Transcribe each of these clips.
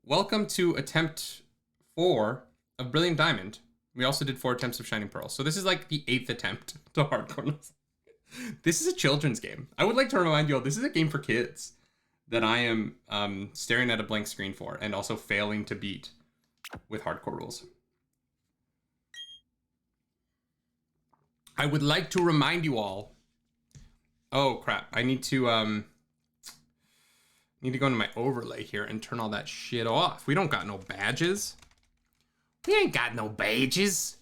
Welcome to attempt 4 of Brilliant Diamond. We also did 4 attempts of Shining Pearl. So this is like the 8th attempt to hardcore. This is a children's game. I would like to remind you all, this is a game for kids that I am staring at a blank screen for and also failing to beat with hardcore rules. I would like to remind you all. Oh crap, I need to go into my overlay here and turn all that shit off. We don't got no badges. We ain't got no badges.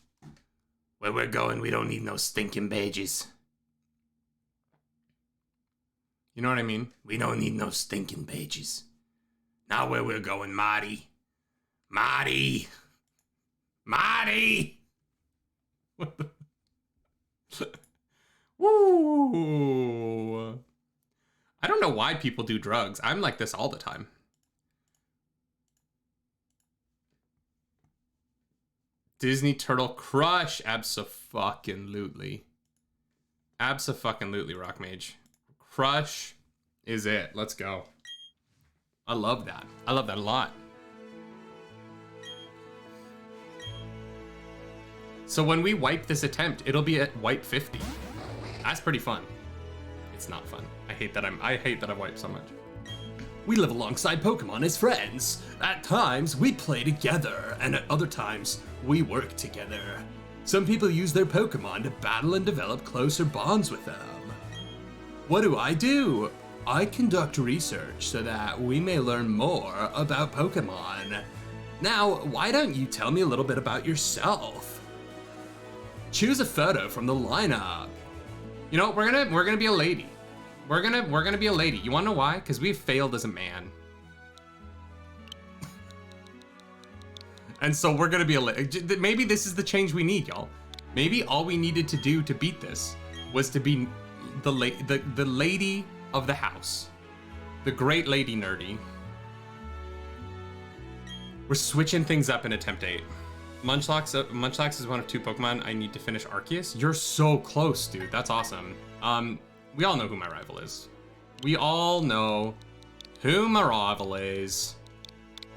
Where we're going, we don't need no stinking badges. You know what I mean? We don't need no stinking badges. Now where we're going, Marty. Marty! Marty! What the... Woo! I don't know why people do drugs. I'm like this all the time. Disney Turtle Crush. Abso-fucking-lutely. Abso-fucking-lutely, Rock Mage. Crush is it. Let's go. I love that. I love that a lot. So when we wipe this attempt, it'll be at wipe 50. That's pretty fun. It's not fun. I hate that I've wiped so much. We live alongside Pokemon as friends. At times, we play together, and at other times, we work together. Some people use their Pokemon to battle and develop closer bonds with them. What do? I conduct research so that we may learn more about Pokemon. Now, why don't you tell me a little bit about yourself? Choose a photo from the lineup. You know, we're gonna be a lady. We're gonna be a lady. You wanna know why? Because we've failed as a man. And so we're gonna be a lady. Maybe this is the change we need, y'all. Maybe all we needed to do to beat this was to be the lady of the house. The great lady nerdy. We're switching things up in attempt 8. Munchlax is one of 2 Pokemon I need to finish Arceus. You're so close, dude. That's awesome. We all know who my rival is. We all know who my rival is.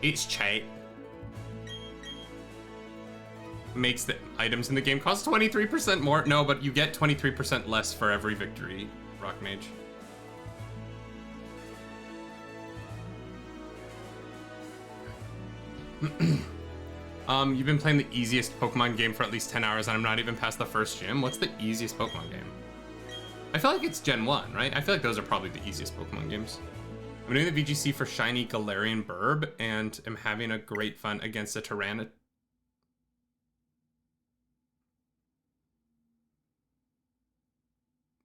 It's Chat. Makes the items in the game cost 23% more. No, but you get 23% less for every victory, Rock Mage. You've been playing the easiest Pokemon game for at least 10 hours and I'm not even past the first gym. What's the easiest Pokemon game? I feel like it's Gen 1, right? I feel like those are probably the easiest Pokemon games. I'm doing the VGC for Shiny Galarian Burb and am having a great fun against a Tyranitar.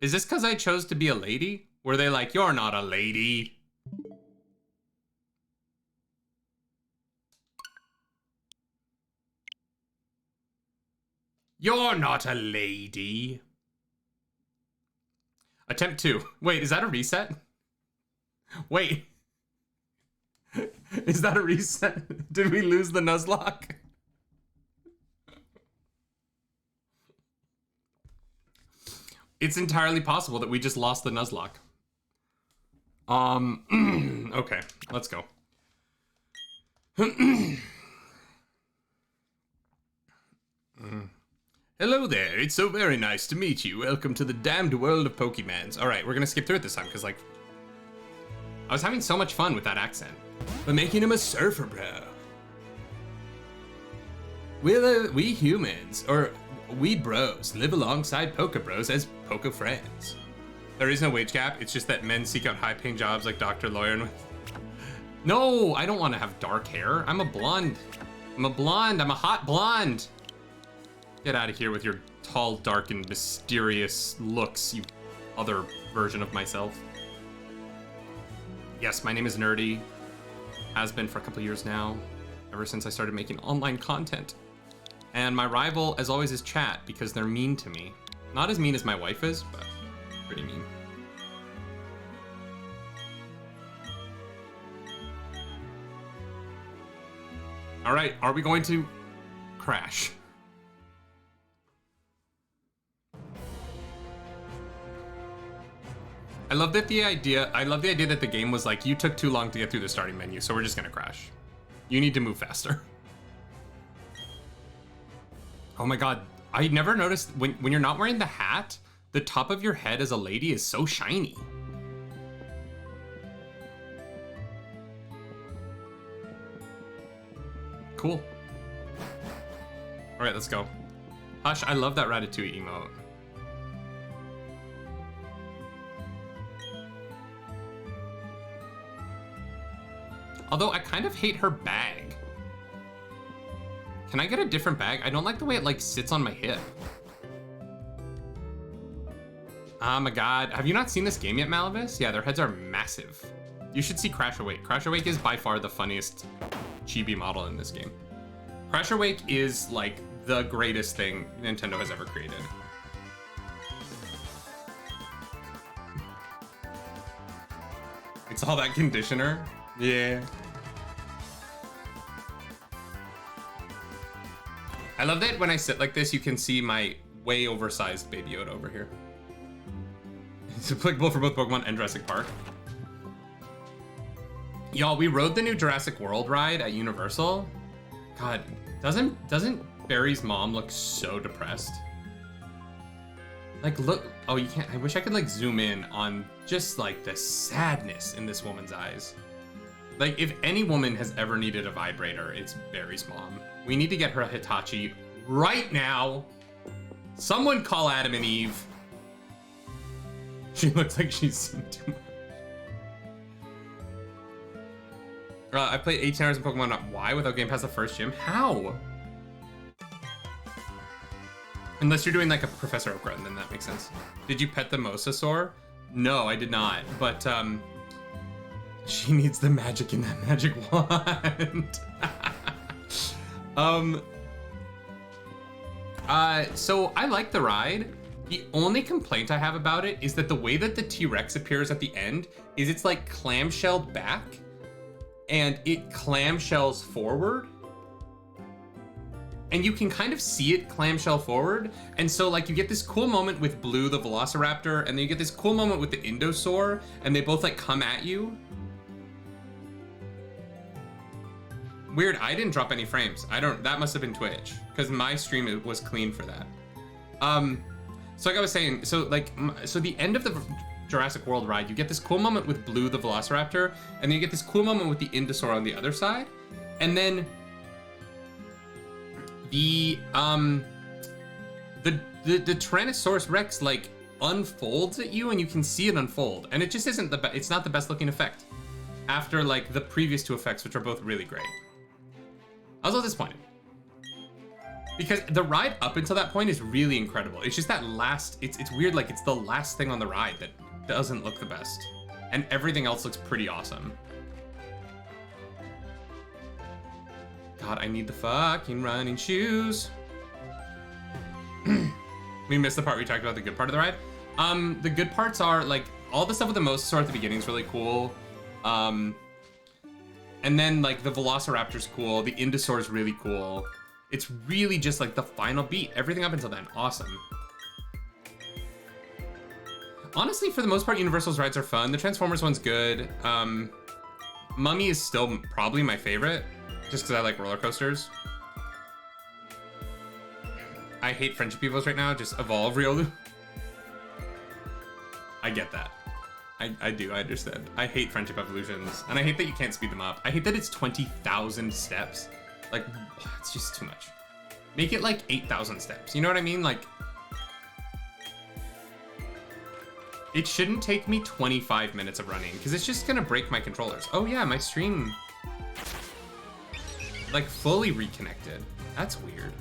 Is this because I chose to be a lady? Were they like, you're not a lady? You're not a lady. Attempt 2. Wait, is that a reset? Wait. Is that a reset? Did we lose the Nuzlocke? It's entirely possible that we just lost the Nuzlocke. Okay, let's go. Hello there, it's so very nice to meet you. Welcome to the damned world of Pokemans. All right, we're gonna skip through it this time, because, like, I was having so much fun with that accent. We're making him a surfer, bro. We humans, or we bros, live alongside Poke Bros as Poke friends. There is no wage gap, it's just that men seek out high-paying jobs like doctor, lawyer, and... No, I don't want to have dark hair. I'm a blonde. I'm a hot blonde. Get out of here with your tall, dark, and mysterious looks, you other version of myself. Yes, my name is Nerdy. Has been for a couple years now, ever since I started making online content. And my rival, as always, is Chat, because they're mean to me. Not as mean as my wife is, but pretty mean. All right, are we going to crash? I love the idea that the game was like, you took too long to get through the starting menu, so we're just gonna crash. You need to move faster. Oh my god. I never noticed when you're not wearing the hat, the top of your head as a lady is so shiny. Cool. All right, let's go. Hush, I love that Ratatouille emote. Although I kind of hate her bag. Can I get a different bag? I don't like the way it like sits on my hip. Oh my god. Have you not seen this game yet, Malibus? Yeah, their heads are massive. You should see Crash Awake. Crash Awake is by far the funniest chibi model in this game. Crash Awake is like the greatest thing Nintendo has ever created. It's all that conditioner. Yeah. I love that when I sit like this, you can see my way oversized Baby Yoda over here. It's applicable for both Pokemon and Jurassic Park. Y'all, we rode the new Jurassic World ride at Universal. God, doesn't Barry's mom look so depressed? Like, look, oh, you can't, I wish I could like zoom in on just like the sadness in this woman's eyes. Like, if any woman has ever needed a vibrator, it's Barry's mom. We need to get her a Hitachi right now. Someone call Adam and Eve. She looks like she's seen too much. I played 18 hours in Pokemon Y without Game Pass the first gym. How? Unless you're doing like a Professor Oak run, then that makes sense. Did you pet the Mosasaur? No, I did not. But she needs the magic in that magic wand. So I like the ride. The only complaint I have about it is that the way that the T-Rex appears at the end is it's like clamshelled back and it clamshells forward. And you can kind of see it clamshell forward. And so like you get this cool moment with Blue the Velociraptor, and then you get this cool moment with the Indosaur, and they both like come at you. Weird, I didn't drop any frames. That must have been Twitch, because my stream was clean for that. So like I was saying, so the end of the Jurassic World ride, you get this cool moment with Blue the Velociraptor, and then you get this cool moment with the Indosaur on the other side. And then the Tyrannosaurus Rex like unfolds at you and you can see it unfold. And it just isn't it's not the best looking effect after like the previous two effects, which are both really great. I was a little disappointed because the ride up until that point is really incredible. It's just that last, it's weird, like it's the last thing on the ride that doesn't look the best. And everything else looks pretty awesome. God, I need the fucking running shoes. We missed the part we talked about the good part of the ride. The good parts are like all the stuff with the Mosasaur at the beginning is really cool. And then like the Velociraptor's cool, the Indosaur's really cool. It's really just like the final beat. Everything up until then, awesome. Honestly, for the most part, Universal's rides are fun. The Transformers one's good. Mummy is still probably my favorite, just because I like roller coasters. I hate Friendship Evos right now. Just evolve, Riolu. I get that. I do, I understand. I hate Friendship Evolutions, and I hate that you can't speed them up. I hate that it's 20,000 steps. Like, it's just too much. Make it like 8,000 steps. You know what I mean? Like, it shouldn't take me 25 minutes of running, because it's just gonna break my controllers. Oh yeah, my stream, like, fully reconnected. That's weird.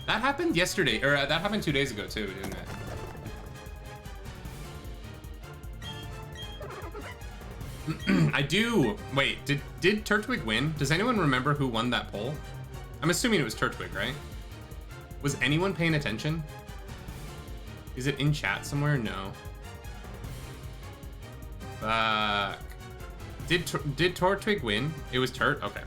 That happened yesterday, or that happened 2 days ago too, didn't it? I do. Wait, did Turtwig win? Does anyone remember who won that poll? I'm assuming it was Turtwig, right? Was anyone paying attention? Is it in chat somewhere? No. Fuck. Did Turtwig win? It was Turt? Okay.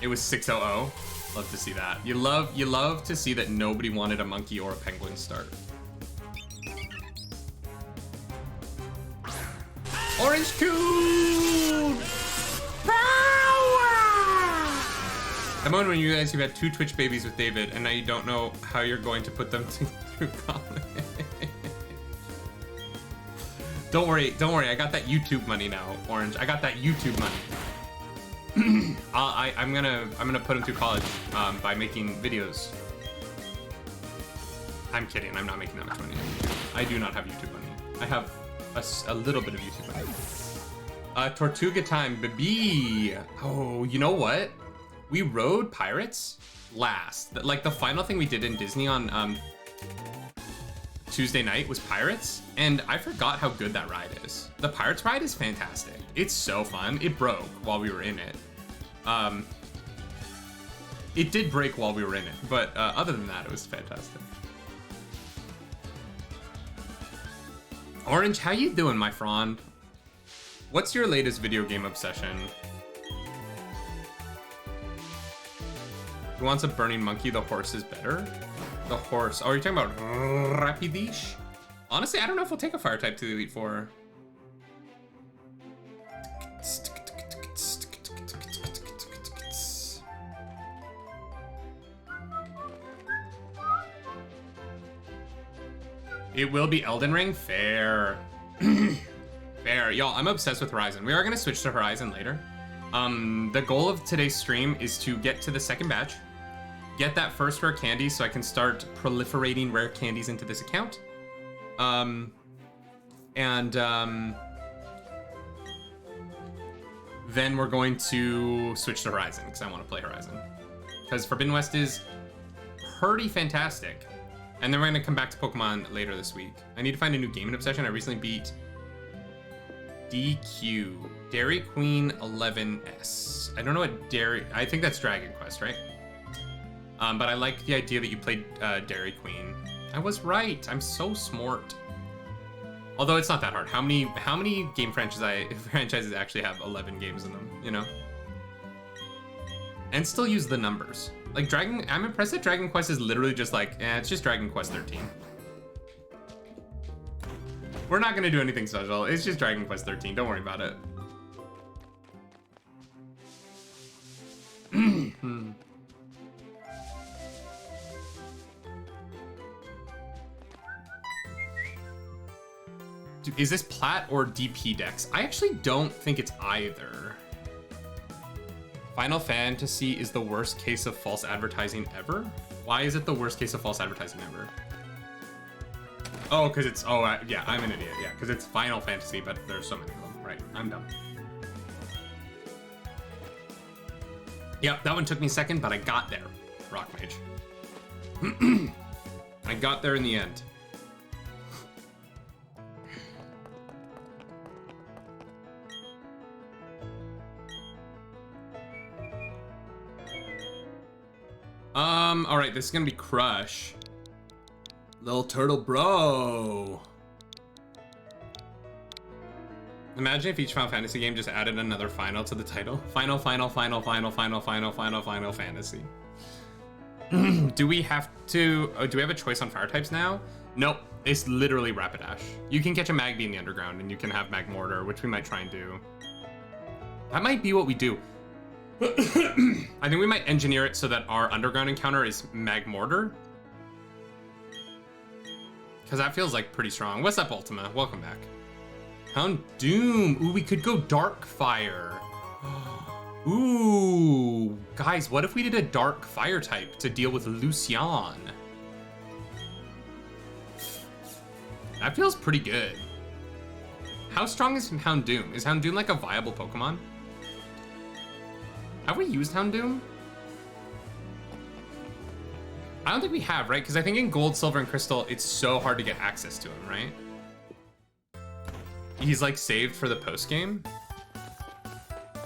It was 600. Love to see that. You love to see that nobody wanted a monkey or a penguin start. Orange Cube! The moment when you guys, you've had 2 Twitch babies with David, and now you don't know how you're going to put them through college. Don't worry, I got that YouTube money now, Orange. I got that YouTube money. I'm gonna put them through college by making videos. I'm kidding, I'm not making that much money. I do not have YouTube money. I have a little bit of YouTube money. Tortuga time, baby. Oh, you know what? We rode pirates last. Like the final thing we did in Disney on Tuesday night was pirates, and I forgot how good that ride is. The pirates ride is fantastic. It's so fun. It broke while we were in it. It did break while we were in it, but other than that, it was fantastic. Orange, how you doing, my friend? What's your latest video game obsession? Who wants a burning monkey? The horse is better. The horse. Oh, are you talking about Rapidish? Honestly, I don't know if we'll take a fire type to the Elite Four. It will be Elden Ring? Fair. Fair. Y'all, I'm obsessed with Horizon. We are going to switch to Horizon later. The goal of today's stream is to get to the second batch, get that first rare candy so I can start proliferating rare candies into this account. Then we're going to switch to Horizon because I want to play Horizon. Because Forbidden West is pretty fantastic. And then we're going to come back to Pokemon later this week. I need to find a new gaming obsession. I recently beat DQ, Dairy Queen 11S. I don't know what Dairy... I think that's Dragon Quest, right? But I like the idea that you played Dairy Queen. I was right. I'm so smart. Although it's not that hard. How many game franchises actually have 11 games in them, you know? And still use the numbers. Like I'm impressed that Dragon Quest is literally just like, it's just Dragon Quest 13. We're not gonna do anything special. It's just Dragon Quest 13. Don't worry about it. Dude, is this Plat or DP Dex? I actually don't think it's either. Final Fantasy is the worst case of false advertising ever? Why is it the worst case of false advertising ever? Oh, because it's, yeah, I'm an idiot. Yeah, because it's Final Fantasy, but there's so many of them. Right, I'm dumb. Yep, that one took me a second, but I got there, Rock Mage. I got there in the end. All right, this is gonna be Crush. Little turtle bro. Imagine if each Final Fantasy game just added another final to the title. Final Fantasy. Do we have to, do we have a choice on fire types now? Nope, it's literally Rapidash. You can catch a Magby in the underground and you can have Magmortar, which we might try and do. That might be what we do. I think we might engineer it so that our underground encounter is Magmortar. Because that feels like pretty strong. What's up, Ultima? Welcome back. Houndoom. Ooh, we could go Dark Fire. Ooh. Guys, what if we did a Dark Fire type to deal with Lucian? That feels pretty good. How strong is Houndoom? Is Houndoom like a viable Pokemon? Have we used Houndoom? I don't think we have, right? Because I think in Gold, Silver, and Crystal, it's so hard to get access to him, right? He's like saved for the post game.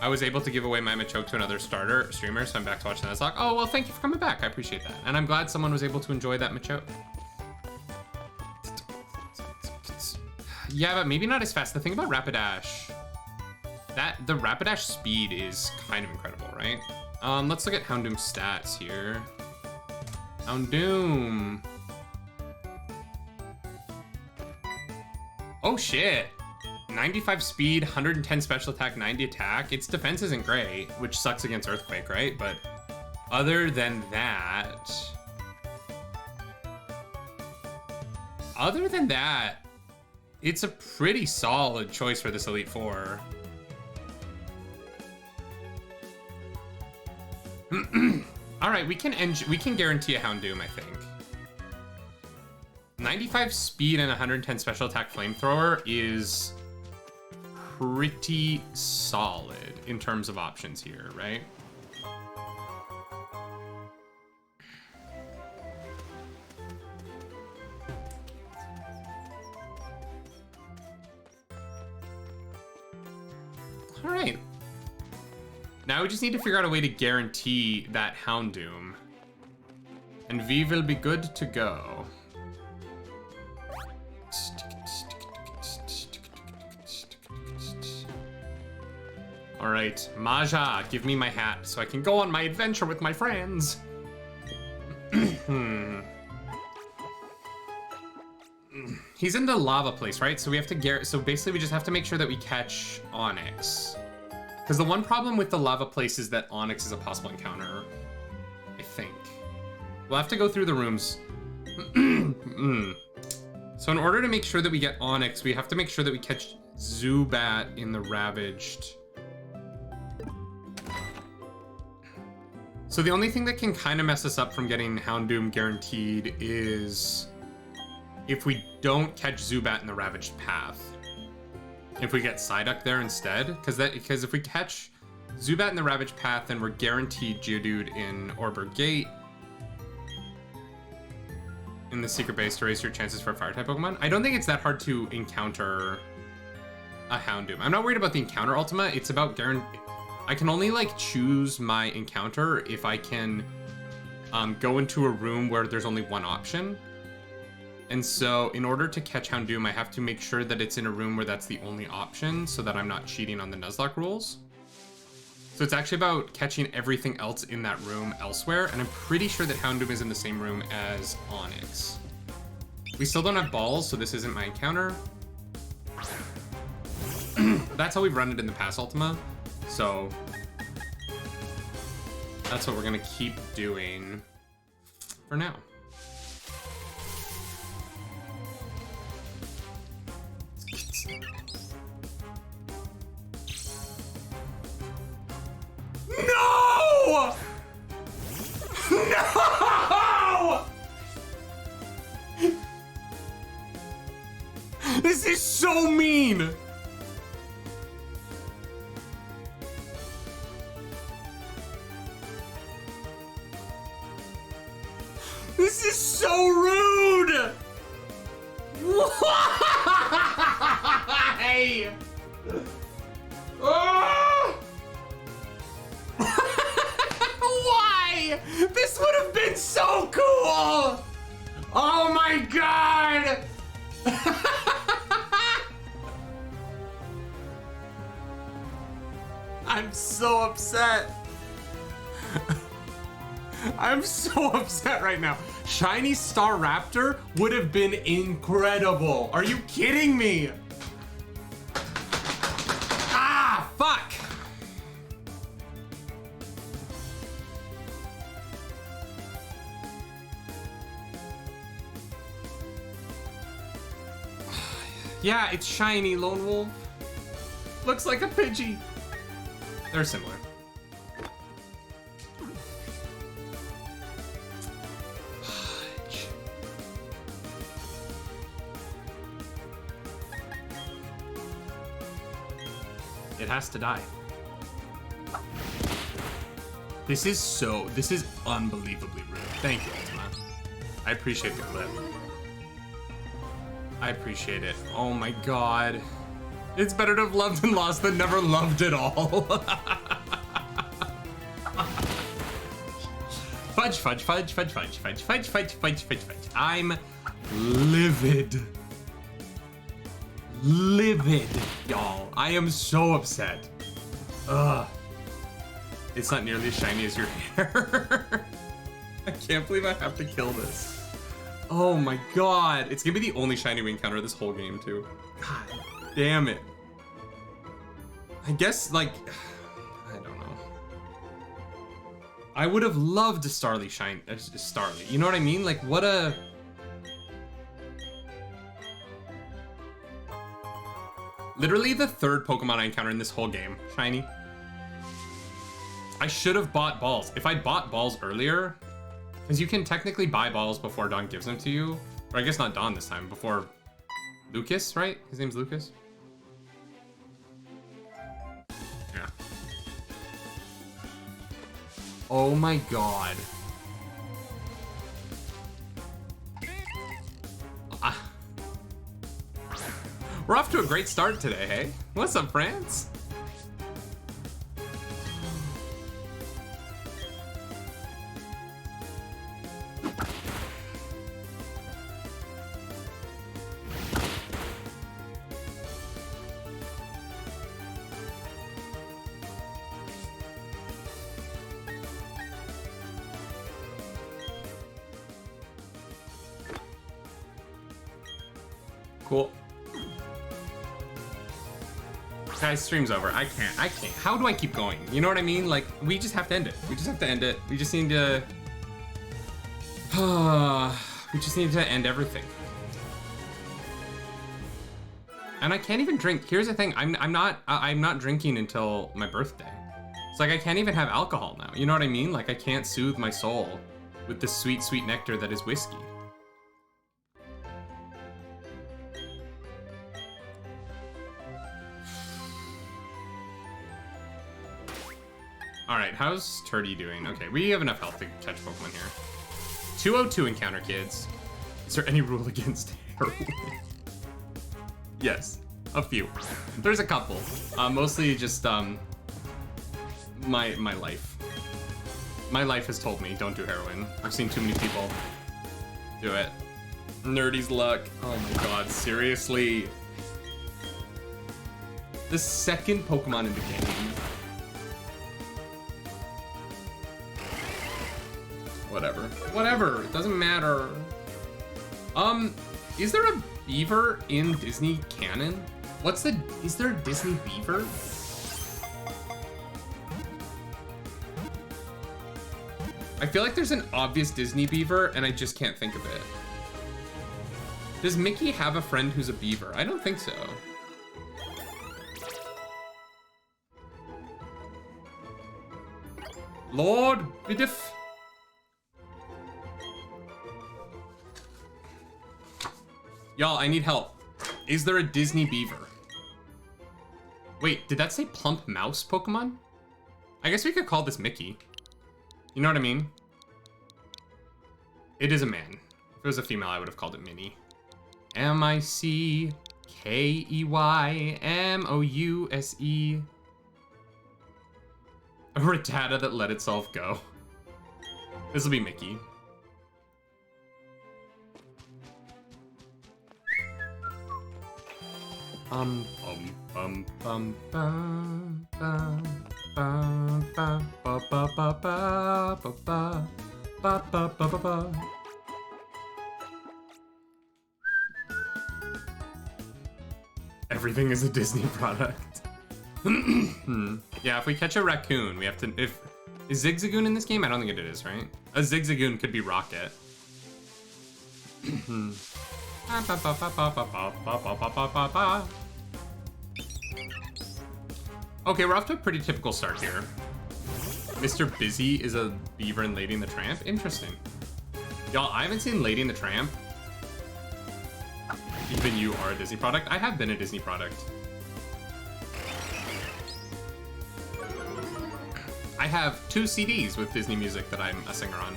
I was able to give away my Machoke to another streamer, so I'm back to watch Nuzlocke. Oh, well, thank you for coming back. I appreciate that. And I'm glad someone was able to enjoy that Machoke. Yeah, but maybe not as fast. The thing about Rapidash, the Rapidash speed is kind of incredible, right? Let's look at Houndoom's stats here. Houndoom. Oh shit. 95 speed, 110 special attack, 90 attack. Its defense isn't great, which sucks against Earthquake, right? But other than that... it's a pretty solid choice for this Elite Four. All right, we can guarantee a Houndoom, I think. 95 speed and 110 special attack flamethrower is pretty solid in terms of options here, right? All right. Now we just need to figure out a way to guarantee that Houndoom. And we will be good to go. All right, Maja, give me my hat so I can go on my adventure with my friends. He's in the lava place, right? So we have to so basically we just have to make sure that we catch Onyx. Because the one problem with the lava place is that Onyx is a possible encounter, I think. We'll have to go through the rooms. So in order to make sure that we get Onyx, we have to make sure that we catch Zubat in the Ravaged. So the only thing that can kind of mess us up from getting Houndoom guaranteed is if we don't catch Zubat in the Ravaged path. If we get Psyduck there instead, because if we catch Zubat in the Ravaged path, then we're guaranteed Geodude in Orber Gate in the secret base to raise your chances for a Fire-type Pokemon. I don't think it's that hard to encounter a Houndoom. I'm not worried about the encounter Ultima. It's about I can only like choose my encounter if I can go into a room where there's only one option. And so in order to catch Houndoom, I have to make sure that it's in a room where that's the only option so that I'm not cheating on the Nuzlocke rules. So it's actually about catching everything else in that room elsewhere. And I'm pretty sure that Houndoom is in the same room as Onyx. We still don't have balls, so this isn't my encounter. That's how we've run it in the past Ultima. So that's what we're gonna keep doing for now. No! No! This is so mean! This is so rude! Why? Oh! Why? This would have been so cool! Oh my god! I'm so upset. I'm so upset right now. Shiny Star Raptor would have been incredible. Are you kidding me? Ah, fuck. Yeah, it's shiny, Lone Wolf. Looks like a Pidgey. They're similar. It has to die. This is unbelievably rude. Thank you, Ultima. I appreciate the clip. I appreciate it. Oh my god. It's better to have loved and lost than never loved at all. Fudge, fudge, fudge, fudge, fudge, fudge, fudge, fudge, fudge, fudge, fudge. I'm livid. Livid, y'all. I am so upset. Ugh. It's not nearly as shiny as your hair. I can't believe I have to kill this. Oh my god. It's gonna be the only shiny we encounter this whole game, too. God damn it. I guess, like, I don't know. I would have loved a Starly shine, Starly. You know what I mean? Like, what a... Literally the third Pokemon I encounter in this whole game. Shiny. I should have bought balls. If I'd bought balls earlier, because you can technically buy balls before Dawn gives them to you. Or I guess not Dawn this time, before Lucas, right? His name's Lucas? Yeah. Oh my god. We're off to a great start today, hey? What's up, France? Cool. Guys, stream's over. I can't. How do I keep going? You know what I mean? Like, we just have to end it. We just have to end it. We just need to... we just need to end everything. And I can't even drink. Here's the thing. I'm not drinking until my birthday. It's like I can't even have alcohol now. You know what I mean? Like, I can't soothe my soul with the sweet, sweet nectar that is whiskey. Alright, how's Turdy doing? Okay, we have enough health to catch Pokemon here. 202 encounter, kids. Is there any rule against heroin? Yes, a few. There's a couple. Mostly just, my life. My life has told me, don't do heroin. I've seen too many people do it. Nerdy's luck. Oh my god, seriously. The second Pokemon in the game. Whatever, it doesn't matter. Is there a beaver in Disney canon? Is there a Disney beaver? I feel like there's an obvious Disney beaver and I just can't think of it. Does Mickey have a friend who's a beaver? I don't think so. Lord Bidiff. Y'all, I need help. Is there a Disney beaver? Wait, did that say plump mouse Pokemon? I guess we could call this Mickey. You know what I mean? It is a man. If it was a female, I would have called it Minnie. M-I-C-K-E-Y-M-O-U-S-E. A Rattata that let itself go. This will be Mickey. Bum bum bum bum bum bum bum ba ba ba ba ba ba ba ba ba ba. Everything is a Disney product. Yeah, if we catch a raccoon, we have to. Is Zigzagoon in this game? I don't think it is, right? A Zigzagoon could be Rocket. Okay, we're off to a pretty typical start here. Mr. Busy is a beaver in Lady and the Tramp. Interesting. Y'all, I haven't seen Lady and the Tramp. Even you are a Disney product. I have been a Disney product. I have 2 CDs with Disney music that I'm a singer on.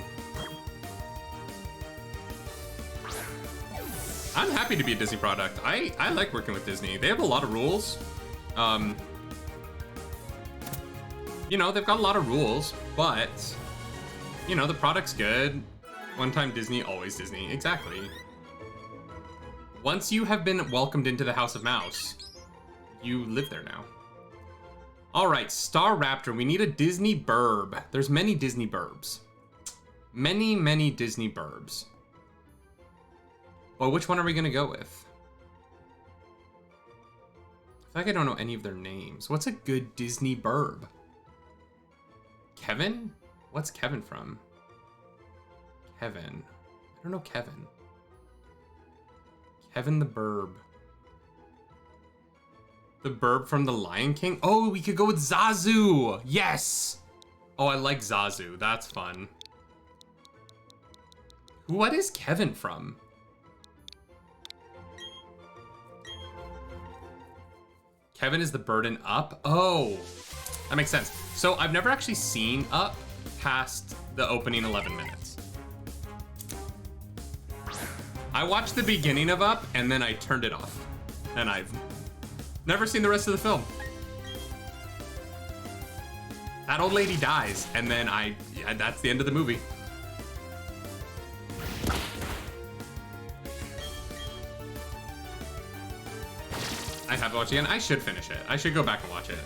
I'm happy to be a Disney product. I like working with Disney. They have a lot of rules. You know, they've got a lot of rules, but, you know, the product's good. One time Disney, always Disney. Exactly. Once you have been welcomed into the House of Mouse, you live there now. All right, Star Raptor. We need a Disney burb. There's many Disney burbs. Many, many Disney burbs. Well, which one are we gonna go with? feel like I don't know any of their names. What's a good Disney burb? Kevin? What's Kevin from? Kevin. I don't know Kevin. Kevin the Burb. The Burb from The Lion King? Oh, we could go with Zazu! Yes! Oh, I like Zazu. That's fun. What is Kevin from? Kevin is the bird in Up? Oh, that makes sense. So I've never actually seen Up past the opening 11 minutes. I watched the beginning of Up and then I turned it off. And I've never seen the rest of the film. That old lady dies and then that's the end of the movie. I have to watch it again. I should finish it. I should go back and watch it.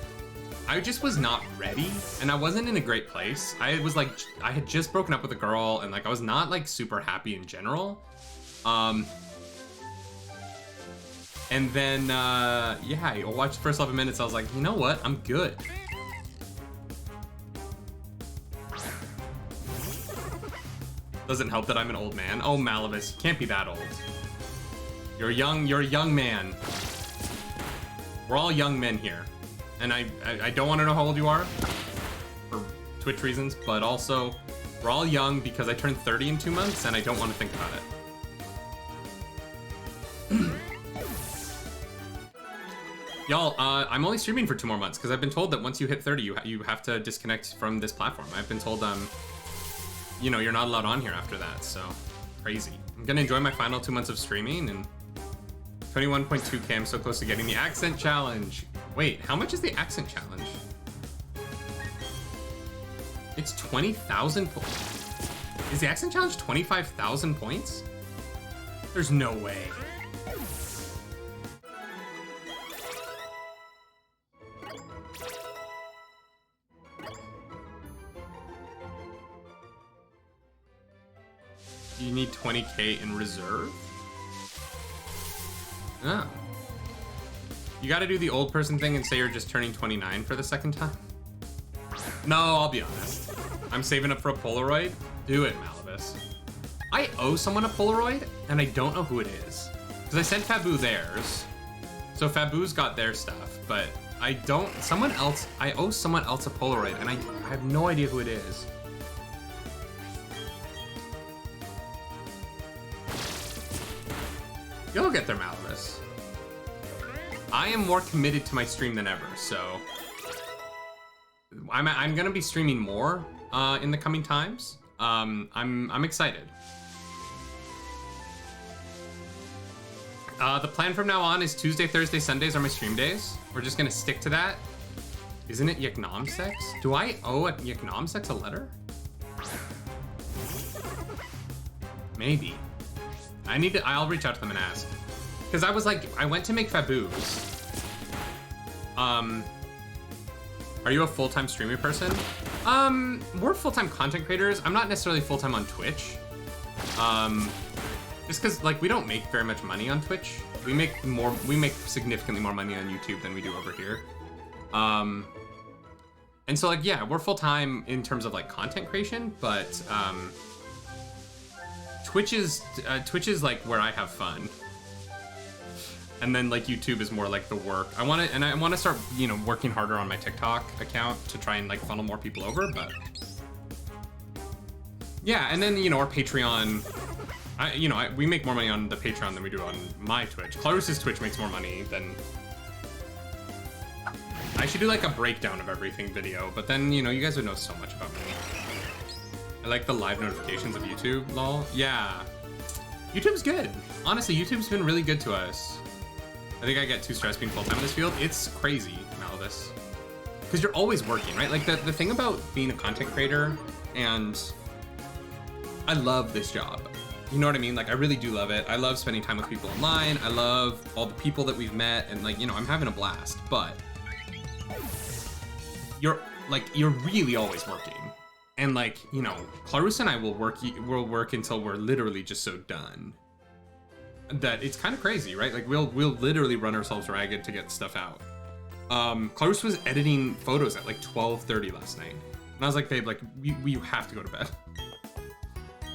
I just was not ready and I wasn't in a great place. I was like, I had just broken up with a girl and like I was not like super happy in general. And then, yeah, I watched the first 11 minutes. I was like, you know what? I'm good. Doesn't help that I'm an old man. Oh, Malivus, you can't be that old. You're a young man. We're all young men here. And I don't want to know how old you are for Twitch reasons, but also we're all young because I turned 30 in 2 months and I don't want to think about it. Y'all, I'm only streaming for 2 more months because I've been told that once you hit 30, you have to disconnect from this platform. I've been told, you know, you're not allowed on here after that, so crazy. I'm gonna enjoy my final 2 months of streaming and 21.2k, I'm so close to getting the accent challenge. Wait, how much is the accent challenge? It's 20,000 points. Is the accent challenge 25,000 points? There's no way. You need 20k in reserve? Oh. You gotta do the old person thing and say you're just turning 29 for the second time? No, I'll be honest. I'm saving up for a Polaroid. Do it, Malivus. I owe someone a Polaroid, and I don't know who it is. Because I sent Fabu theirs. So Fabu's got their stuff, but I owe someone else a Polaroid, and I have no idea who it is. You'll get there, Malivus. I am more committed to my stream than ever, so I'm gonna be streaming more in the coming times. I'm excited. The plan from now on is Tuesday, Thursday, Sundays are my stream days. We're just gonna stick to that. Isn't it Yagnomsex? Do I owe Yagnomsex a letter? Maybe. I'll reach out to them and ask. Because I was like, I went to make Fabu's. Are you a full-time streaming person? We're full-time content creators. I'm not necessarily full-time on Twitch. Just because, like, we don't make very much money on Twitch. We make significantly more money on YouTube than we do over here. And so, like, yeah, we're full-time in terms of, like, content creation, but, Twitch is like where I have fun, and then like YouTube is more like the work. I want to start, you know, working harder on my TikTok account to try and like funnel more people over. But yeah, and then you know our Patreon. We make more money on the Patreon than we do on my Twitch. Clarus's Twitch makes more money than. I should do like a breakdown of everything video, but then you know you guys would know so much about me. I like the live notifications of YouTube, lol. Yeah. YouTube's good. Honestly, YouTube's been really good to us. I think I get too stressed being full-time in this field. It's crazy, Malivus. Because you're always working, right? Like, the thing about being a content creator, and I love this job. You know what I mean? Like, I really do love it. I love spending time with people online. I love all the people that we've met, and, like, you know, I'm having a blast. But you're really always working. And like, you know, Clarissa and I will work until we're literally just so done. That it's kind of crazy, right? Like we'll literally run ourselves ragged to get stuff out. Clarisse was editing photos at like 12:30 last night. And I was like, babe, like, we have to go to bed.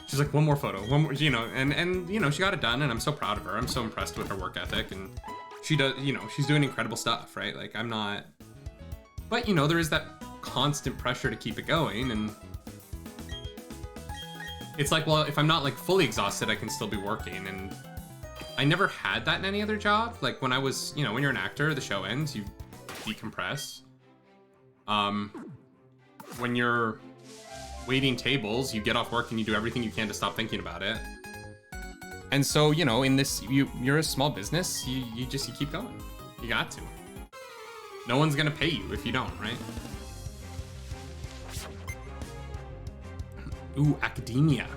She's like, one more photo, one more, you know, and you know, she got it done, and I'm so proud of her. I'm so impressed with her work ethic, and she does, you know, she's doing incredible stuff, right? Like, I'm not, but you know, there is that constant pressure to keep it going, and it's like, well, if I'm not like fully exhausted, I can still be working, and I never had that in any other job. Like when I was, you know, when you're an actor, the show ends, you decompress. When you're waiting tables, you get off work and you do everything you can to stop thinking about it. And so, you know, in this, you're a small business, you keep going. You got to. No one's gonna pay you if you don't, right? Ooh, academia.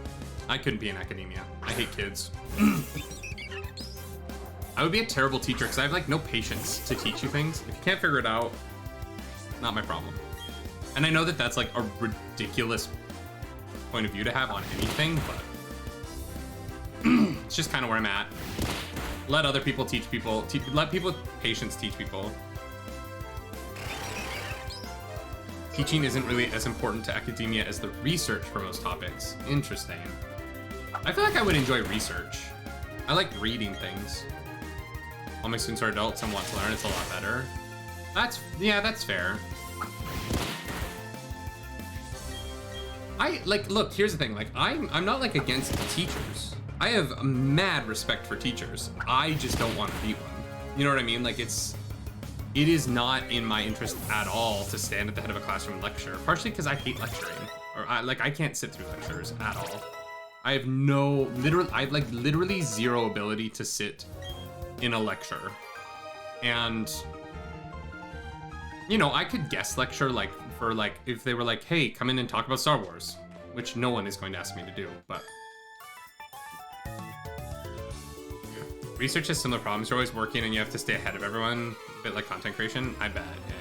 I couldn't be in academia. I hate kids. I would be a terrible teacher because I have like no patience to teach you things. If you can't figure it out, not my problem. And I know that that's like a ridiculous point of view to have on anything, but it's just kind of where I'm at. Let other people teach people. Let people with patience teach people. Teaching isn't really as important to academia as the research for most topics. Interesting. I feel like I would enjoy research. I like reading things. All my students are adults and want to learn. It's a lot better. That's fair. Look, here's the thing. Like, I'm not like against teachers. I have a mad respect for teachers. I just don't want to be one. You know what I mean? Like, it is not in my interest at all to stand at the head of a classroom and lecture. Partially because I hate lecturing, or I can't sit through lectures at all. I have literally zero ability to sit in a lecture. And you know, I could guest lecture like for like if they were like, hey, come in and talk about Star Wars, which no one is going to ask me to do, but research has similar problems. You're always working and you have to stay ahead of everyone. A bit like content creation. I bet. Yeah.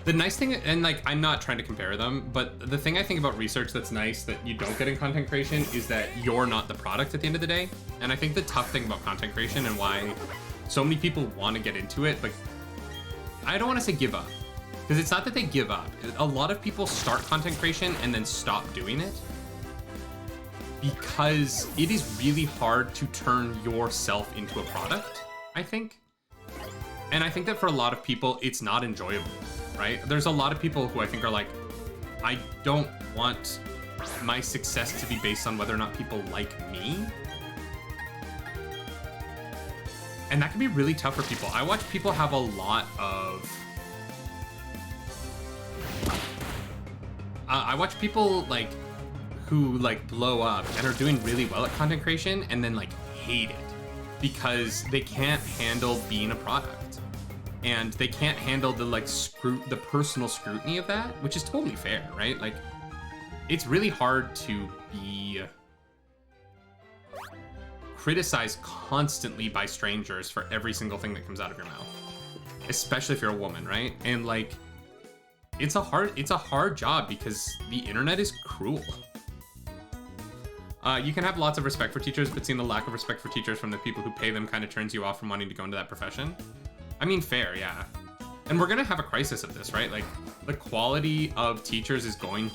The nice thing, and like, I'm not trying to compare them, but the thing I think about research that's nice that you don't get in content creation is that you're not the product at the end of the day. And I think the tough thing about content creation and why so many people want to get into it, but I don't want to say give up, because it's not that they give up. A lot of people start content creation and then stop doing it because it is really hard to turn yourself into a product, I think. And I think that for a lot of people, it's not enjoyable, right? There's a lot of people who I think are like, I don't want my success to be based on whether or not people like me. And that can be really tough for people. I watch people have a lot of... I watch people like who like blow up and are doing really well at content creation and then like hate it because they can't handle being a product. And they can't handle the like the personal scrutiny of that, which is totally fair, right? Like, it's really hard to be criticized constantly by strangers for every single thing that comes out of your mouth, especially if you're a woman, right? And like, it's a hard job because the internet is cruel. You can have lots of respect for teachers, but seeing the lack of respect for teachers from the people who pay them kind of turns you off from wanting to go into that profession. I mean, fair, yeah. And we're gonna have a crisis of this, right? Like, the quality of teachers is gonna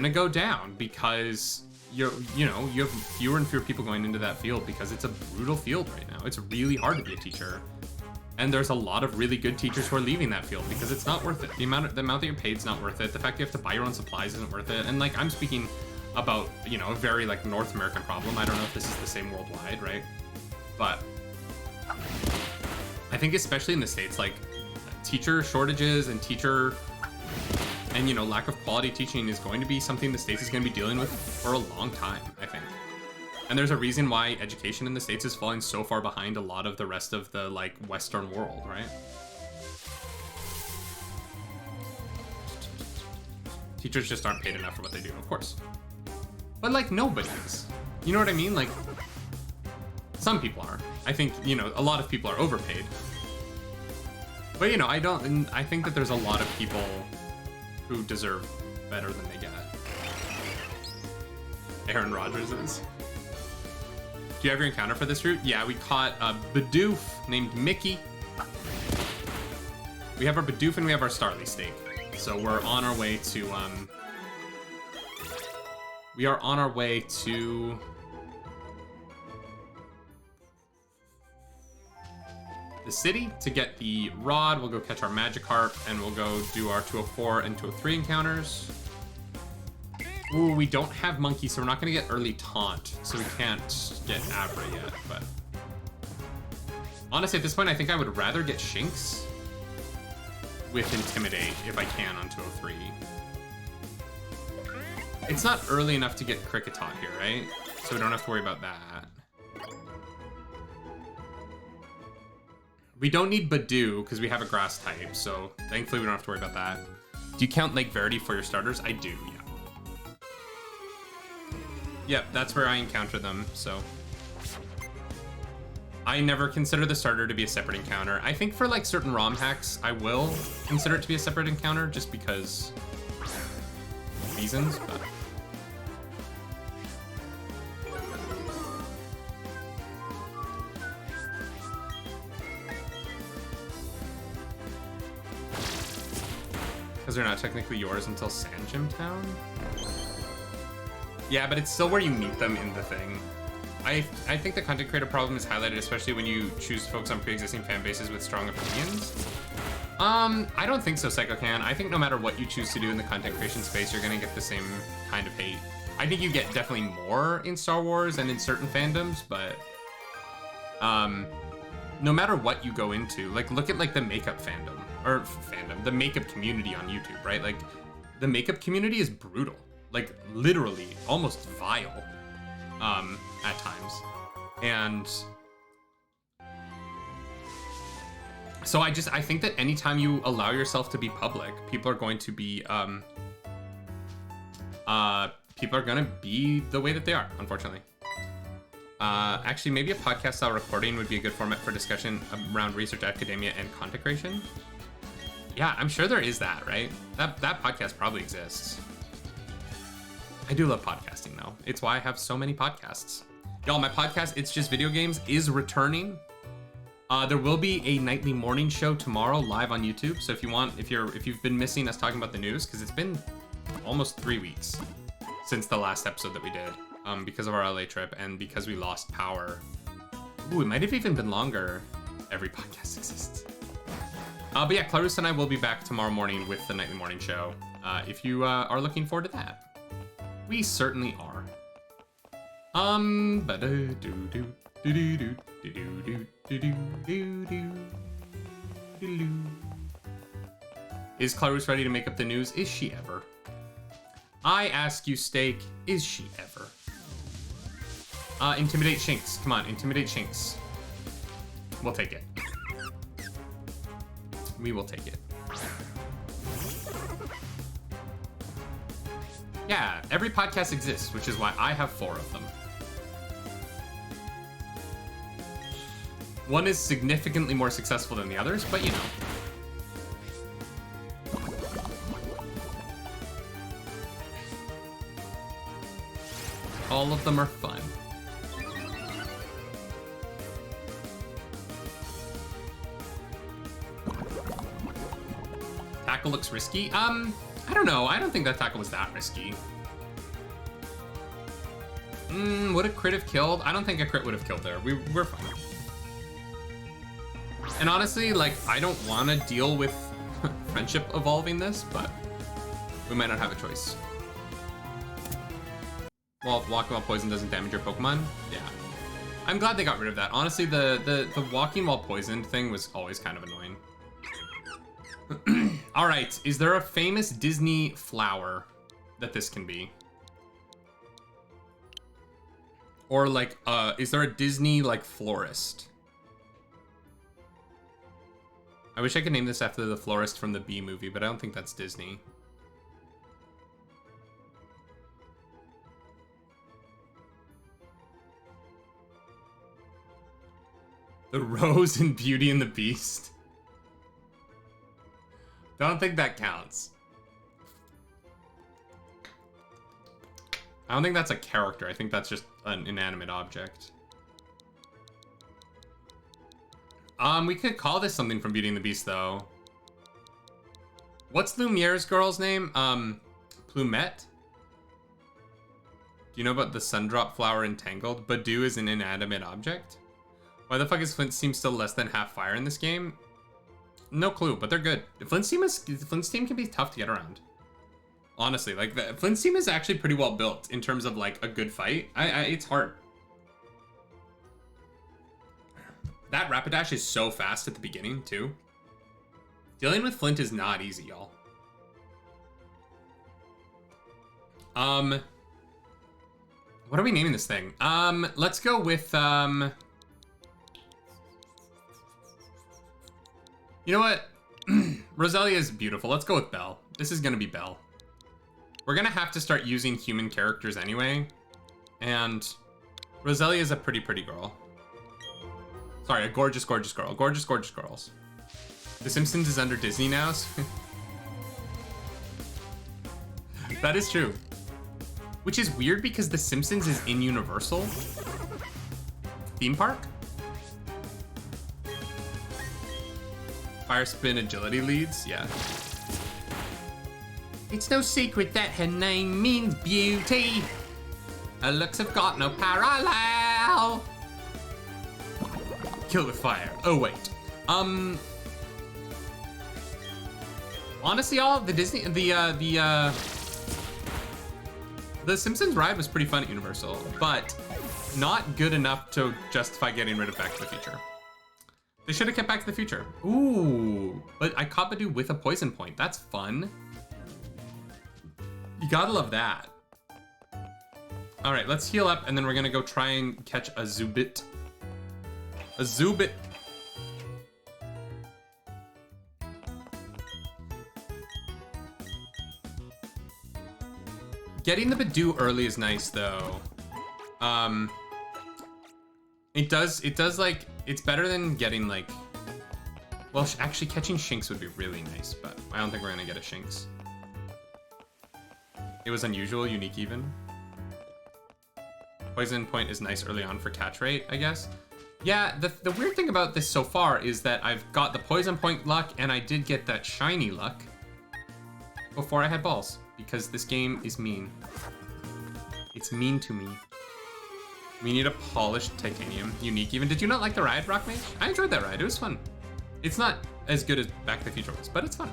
go down because you have fewer and fewer people going into that field because it's a brutal field right now. It's really hard to be a teacher. And there's a lot of really good teachers who are leaving that field because it's not worth it. The amount that you're paid is not worth it. The fact you have to buy your own supplies isn't worth it. And like, I'm speaking about, you know, a very like North American problem. I don't know if this is the same worldwide, right? But I think especially in the States, like teacher shortages and you know, lack of quality teaching is going to be something the States is going to be dealing with for a long time, I think. And there's a reason why education in the States is falling so far behind a lot of the rest of the like Western world, right? Teachers just aren't paid enough for what they do, of course. But like, nobody is. You know what I mean? Like, some people are. I think, you know, a lot of people are overpaid. But you know, I think that there's a lot of people who deserve better than they get. Aaron Rodgers is. Do you have your encounter for this route? Yeah, we caught a Bidoof named Mickey. We have our Bidoof and we have our Starly steak. So we're on our way to, we are on our way to the city to get the rod. We'll go catch our Magikarp and we'll go do our 204 and 203 encounters. Ooh, we don't have Monkey, so we're not gonna get early taunt, so we can't get Abra yet, but honestly, at this point, I think I would rather get Shinx with Intimidate if I can on 203. It's not early enough to get Kricketot here, right? So we don't have to worry about that. We don't need Badoo because we have a grass type, so thankfully we don't have to worry about that. Do you count Lake Verity for your starters? I do, yeah. Yep, that's where I encounter them, so. I never consider the starter to be a separate encounter. I think for like certain ROM hacks, I will consider it to be a separate encounter just because reasons, but. Because they're not technically yours until Sand Gym Town? Yeah, but it's still where you meet them in the thing. I think the content creator problem is highlighted, especially when you choose to focus on pre-existing fan bases with strong opinions. I don't think so, Psychocan. I think no matter what you choose to do in the content creation space, you're gonna get the same kind of hate. I think you get definitely more in Star Wars and in certain fandoms, but no matter what you go into, like look at like the makeup the makeup community on YouTube, right? Like the makeup community is brutal. Like literally almost vile at times. And so I think that anytime you allow yourself to be public, people are going to be the way that they are, unfortunately. Actually, maybe a podcast style recording would be a good format for discussion around research, academia, and content creation. Yeah, I'm sure there is that, right? That podcast probably exists. I do love podcasting, though. It's why I have so many podcasts. Y'all, my podcast, It's Just Video Games, is returning. There will be a nightly morning show tomorrow live on YouTube. So if you've been missing us talking about the news, because it's been almost 3 weeks since the last episode that we did, because of our LA trip and because we lost power. Ooh, it might have even been longer. Every podcast exists. But yeah, Clarissa and I will be back tomorrow morning with the nightly morning show. If you are looking forward to that. We certainly are. Is Clarus ready to make up the news? Is she ever? I ask you, Steak, is she ever? Intimidate Shinx. Come on, intimidate Shinx. We'll take it. We will take it. Yeah, every podcast exists, which is why I have 4 of them. One is significantly more successful than the others, but you know. All of them are fun. Tackle looks risky. I don't know. I don't think that tackle was that risky. Would a crit have killed? I don't think a crit would have killed there. We're fine. And honestly, like, I don't want to deal with friendship evolving this, but we might not have a choice. Well, walking while poisoned doesn't damage your Pokemon? Yeah. I'm glad they got rid of that. Honestly, the walking while poisoned thing was always kind of annoying. All right, is there a famous Disney flower that this can be? Or like, is there a Disney like florist? I wish I could name this after the florist from the Bee movie, but I don't think that's Disney. The Rose in Beauty and the Beast. Don't think that counts. I don't think that's a character. I think that's just an inanimate object. We could call this something from Beauty and the Beast, though. What's Lumiere's girl's name? Plumette? Do you know about the Sundrop flower entangled? Badoo is an inanimate object? Why the fuck is Flint's team still less than half fire in this game? No clue, but they're good. Flint's team can be tough to get around. Honestly, like, Flint's team is actually pretty well built in terms of, like, a good fight. It's hard. That Rapidash is so fast at the beginning, too. Dealing with Flint is not easy, y'all. What are we naming this thing? Let's go with, you know what? Roselia is beautiful. Let's go with Belle. This is gonna be Belle. We're gonna have to start using human characters anyway. And Roselia is a pretty girl. Sorry, a gorgeous girl. Gorgeous girls. The Simpsons is under Disney now. So that is true. Which is weird because The Simpsons is in Universal theme park. Fire spin agility leads, yeah. It's no secret that her name means beauty. Her looks have got no parallel. Kill with fire. Oh wait. Honestly, y'all, the Simpsons ride was pretty fun at Universal, but not good enough to justify getting rid of Back to the Future. They should have kept Back to the Future. Ooh, but I caught Badoo with a poison point. That's fun. You gotta love that. All right, let's heal up, and then we're gonna go try and catch a Zubit. A Zubit. Getting the Badoo early is nice, though. It does like, it's better than getting like, well, actually catching Shinx would be really nice, but I don't think we're gonna get a Shinx. It was unusual, unique even. Poison point is nice early on for catch rate, I guess. Yeah, the weird thing about this so far is that I've got the poison point luck, and I did get that shiny luck before I had balls, because this game is mean. It's mean to me. We need a polished titanium. Unique even. Did you not like the ride, Rock Mage? I enjoyed that ride. It was fun. It's not as good as Back to the Future was, but it's fun.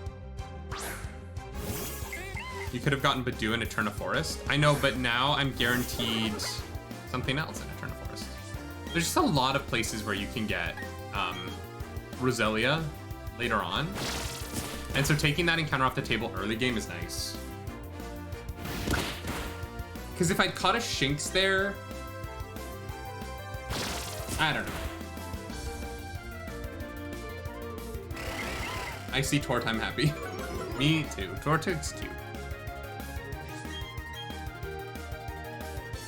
You could have gotten Badoo in Eterna Forest. I know, but now I'm guaranteed something else in Eterna Forest. There's just a lot of places where you can get Roselia later on. And so taking that encounter off the table early game is nice. Because if I'd caught a Shinx there, I don't know. I see Tortime happy. Me too. Tortug's cute.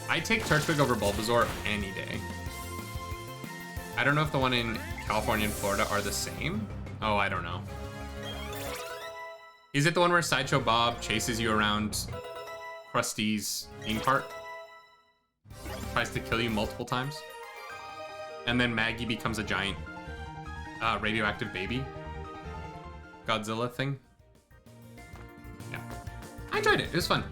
I take Turtwig over Bulbasaur any day. I don't know if the one in California and Florida are the same. Oh, I don't know. Is it the one where Sideshow Bob chases you around Krusty's theme park? Tries to kill you multiple times? And then Maggie becomes a giant radioactive baby Godzilla thing. Yeah. I enjoyed it. It was fun.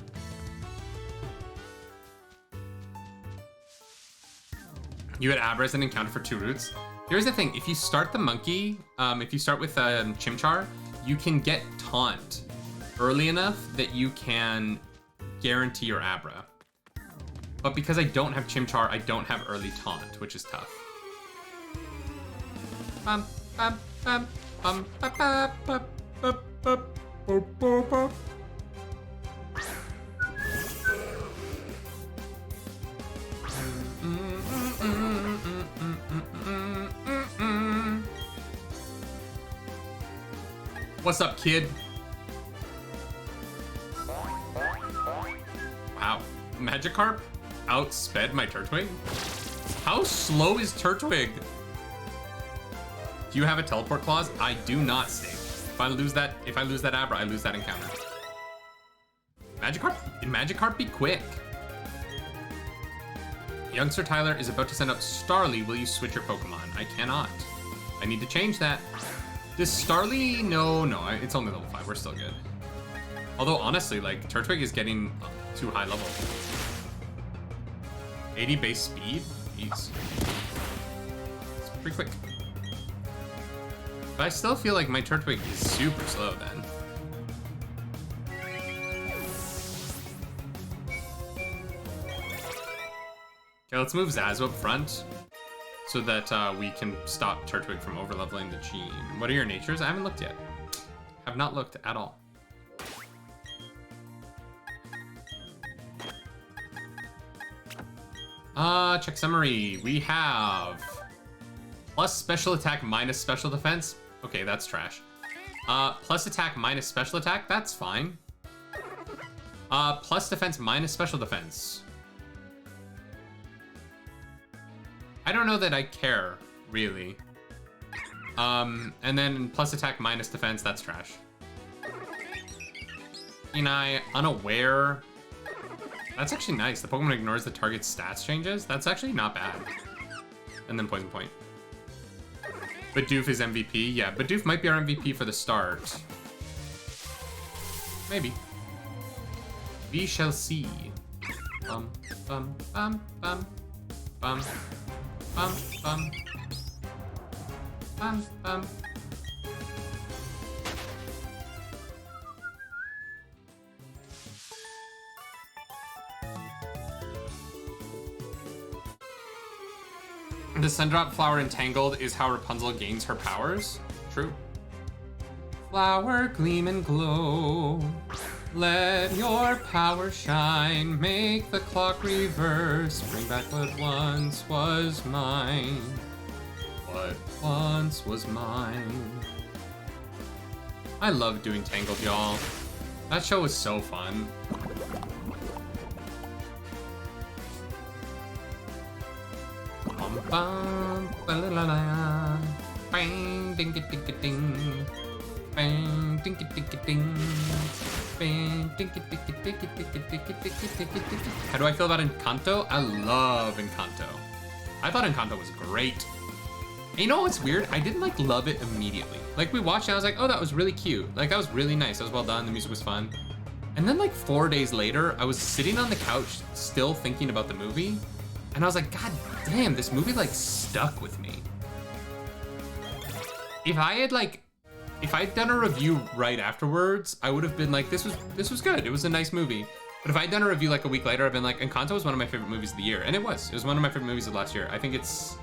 You had Abra as an encounter for 2 routes. Here's the thing. If you start the monkey, if you start with Chimchar, you can get Taunt early enough that you can guarantee your Abra. But because I don't have Chimchar, I don't have early Taunt, which is tough. Bum, bum, bum, bum, bum, bum, bum, bum, bum, bum, bum, bum. What's up, kid? Wow, Magikarp outsped my Turtwig? How slow is Turtwig? Do you have a teleport clause? I do not, Stake. If I lose that Abra, I lose that encounter. Magikarp be quick. Youngster Tyler is about to send up Starly. Will you switch your Pokemon? I cannot. I need to change that. Does Starly? No, it's only level 5. We're still good. Although, honestly, like, Turtwig is getting too high level. 80 base speed? Jeez. It's pretty quick. But I still feel like my Turtwig is super slow then. Okay, let's move Zazu up front so that we can stop Turtwig from overleveling the Gene. What are your natures? I haven't looked yet. Have not looked at all. Check summary. We have plus special attack minus special defense. Okay, that's trash. Plus attack minus special attack. That's fine. Plus defense minus special defense. I don't know that I care, really. And then plus attack minus defense, that's trash. Kenai, unaware. That's actually nice. The Pokemon ignores the target's stats changes. That's actually not bad. And then poison point. Bidoof is MVP. Yeah, Bidoof might be our MVP for the start. Maybe. We shall see. Bum, bum, bum, bum, bum. Bum, bum. Bum, bum. The Sundrop Flower Entangled is how Rapunzel gains her powers. True. Flower gleam and glow. Let your power shine. Make the clock reverse. Bring back what once was mine. What once was mine. I love doing Tangled, y'all. That show was so fun. Bum bum ba la la la. Bang ding ding ding ding. Bang ding ding ding ding. Bang ding ding ding ding ding ding ding. How do I feel about Encanto? I love Encanto. I thought Encanto was great. And you know what's weird? I didn't like love it immediately. Like we watched it, I was like, oh, that was really cute. Like that was really nice. That was well done. The music was fun. And then like 4 days later, I was sitting on the couch still thinking about the movie. And I was like, God damn, this movie like stuck with me. If I'd done a review right afterwards, I would have been like, this was good. It was a nice movie. But if I'd done a review like a week later, I've been like, Encanto was one of my favorite movies of the year. And it was one of my favorite movies of last year. I think it's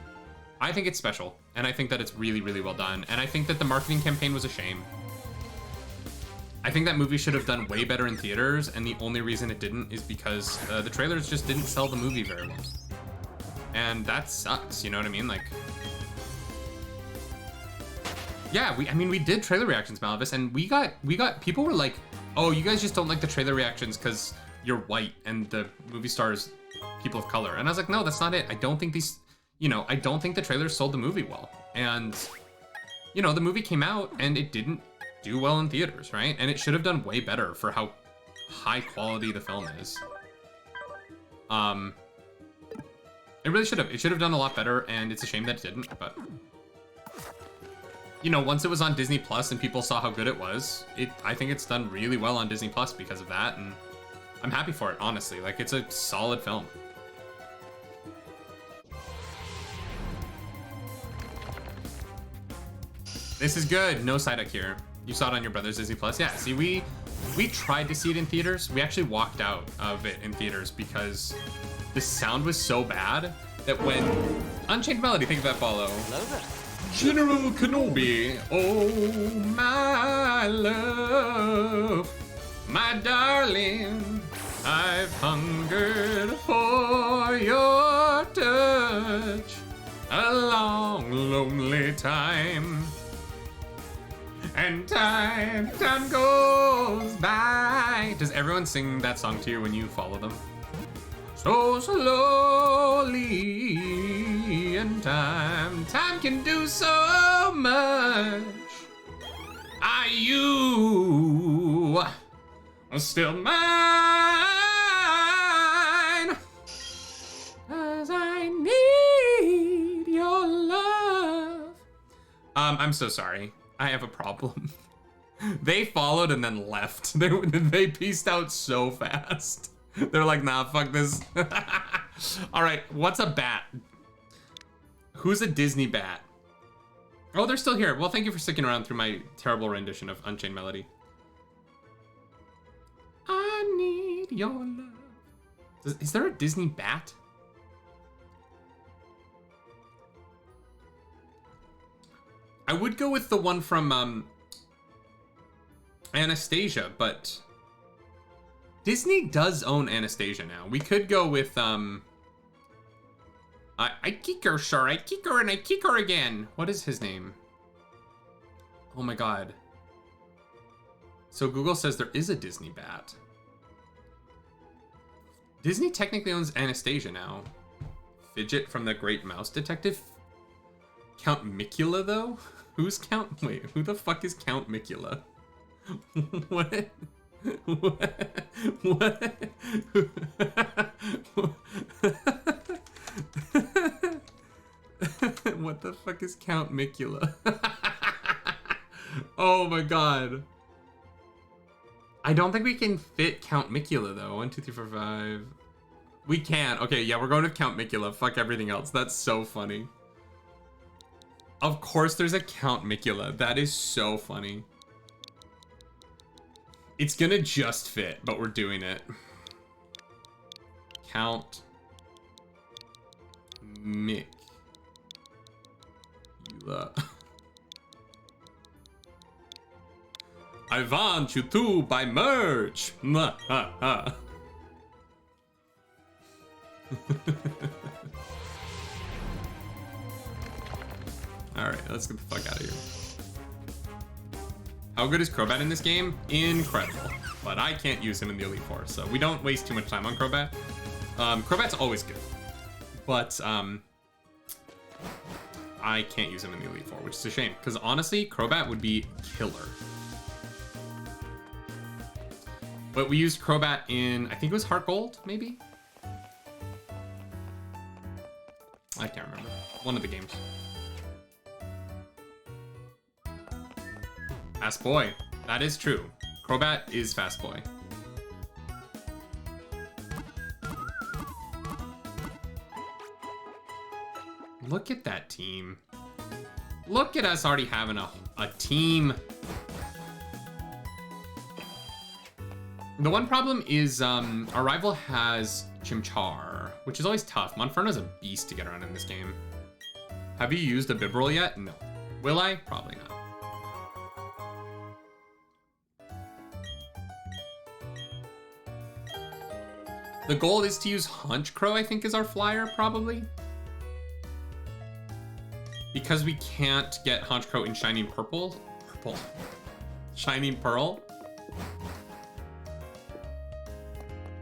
special. And I think that it's really, really well done. And I think that the marketing campaign was a shame. I think that movie should have done way better in theaters. And the only reason it didn't is because the trailers just didn't sell the movie very well. And that sucks, you know what I mean? Like, yeah, we did trailer reactions, Malvis, and we got people were like, oh, you guys just don't like the trailer reactions because you're white and the movie stars people of color. And I was like, no, that's not it. I don't think I don't think the trailers sold the movie well. And, you know, the movie came out and it didn't do well in theaters, right? And it should have done way better for how high quality the film is. It really should have. It should have done a lot better, and it's a shame that it didn't, but... You know, once it was on Disney Plus and people saw how good it was, I think it's done really well on Disney Plus because of that, and I'm happy for it, honestly. Like, it's a solid film. This is good. No Psyduck here. You saw it on your brother's Disney Plus? Yeah, see, we tried to see it in theaters. We actually walked out of it in theaters because the sound was so bad that when... Unchained Melody, think of that follow. Hello there. General Kenobi, oh my love, my darling, I've hungered for your touch a long, lonely time. And time goes by. Does everyone sing that song to you when you follow them? So slowly, and time can do so much. Are you still mine? 'Cause I need your love I'm so sorry. I have a problem. They followed and then left. They peaced out so fast. They're like, nah, fuck this. All right, what's a bat? Who's a Disney bat? Oh, they're still here. Well, thank you for sticking around through my terrible rendition of Unchained Melody. I need your love. Is there a Disney bat? I would go with the one from Anastasia, but Disney does own Anastasia now. We could go with I kick her, sir. I kick her and I kick her again. What is his name? Oh my god. So Google says there is a Disney bat. Disney technically owns Anastasia now. Fidget from the Great Mouse Detective. Count Micula, though? Who's Count? Wait, who the fuck is Count Micula? What? What? What the fuck is Count Micula? Oh my god. I don't think we can fit Count Micula though. 1, 2, 3, 4, 5. We can. Okay, yeah, we're going with Count Micula. Fuck everything else. That's so funny. Of course there's a Count Micula. That is so funny. It's gonna just fit, but we're doing it. Count Micula. I want you to buy merch. Alright, let's get the fuck out of here. How good is Crobat in this game? Incredible. But I can't use him in the Elite Four, so we don't waste too much time on Crobat. Crobat's always good. But I can't use him in the Elite Four, which is a shame. Because honestly, Crobat would be killer. But we used Crobat in, I think it was Heart Gold, maybe? I can't remember. One of the games. Fast Boy. That is true. Crobat is Fast Boy. Look at that team. Look at us already having a team. The one problem is our rival has Chimchar, which is always tough. Monferno's a beast to get around in this game. Have you used a Bibarel yet? No. Will I? Probably not. The goal is to use Honchkrow, I think, is our flyer, probably. Because we can't get Honchkrow in Shining Purple. Shining Pearl.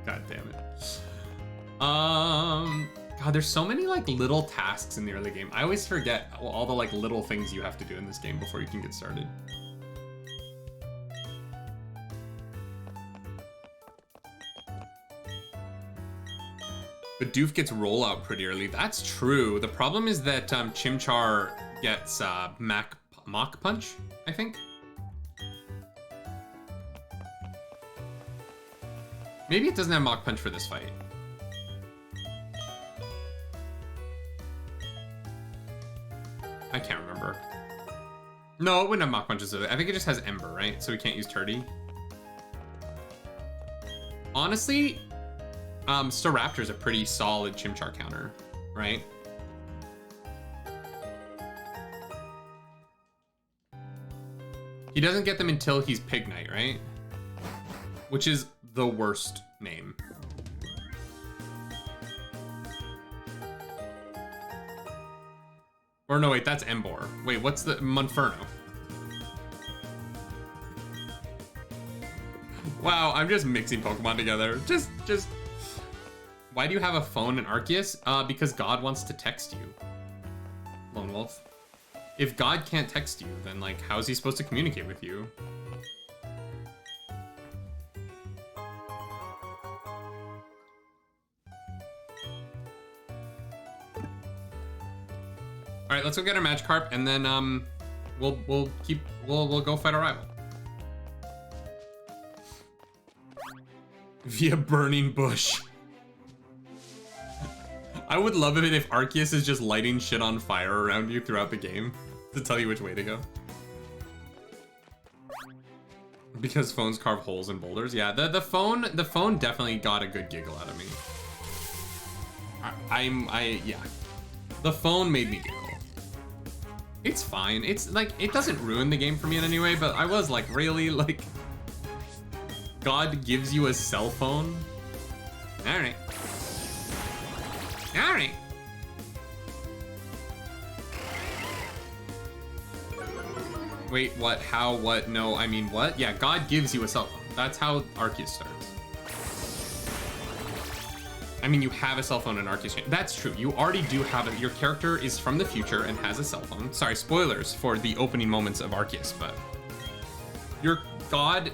God damn it. God, there's so many like little tasks in the early game. I always forget all the like little things you have to do in this game before you can get started. But Doof gets rollout pretty early. That's true. The problem is that Chimchar gets Mach Punch, I think. Maybe it doesn't have Mach Punch for this fight. I can't remember. No, it wouldn't have Mach Punches. I think it just has Ember, right? So we can't use Turdy. Honestly, Staraptor's a pretty solid Chimchar counter, right? He doesn't get them until he's Pig Knight, right? Which is the worst name. Or no, wait, that's Embor. Wait, what's the Monferno? Wow, I'm just mixing Pokemon together. Just. Why do you have a phone in Arceus? Because God wants to text you. Lone Wolf. If God can't text you, then like, how is he supposed to communicate with you? All right, let's go get our Magikarp, and then we'll go fight our rival. Via burning bush. I would love it if Arceus is just lighting shit on fire around you throughout the game to tell you which way to go. Because phones carve holes in boulders. Yeah, the phone definitely got a good giggle out of me. Yeah. The phone made me giggle. It's fine. It's like, it doesn't ruin the game for me in any way, but I was like, really? Like, God gives you a cell phone? Alright. Alright. Wait, what? How? What? No, I mean, what? Yeah, God gives you a cell phone. That's how Arceus starts. I mean, you have a cell phone in Arceus. That's true. You already do have it. Your character is from the future and has a cell phone. Sorry, spoilers for the opening moments of Arceus, but your God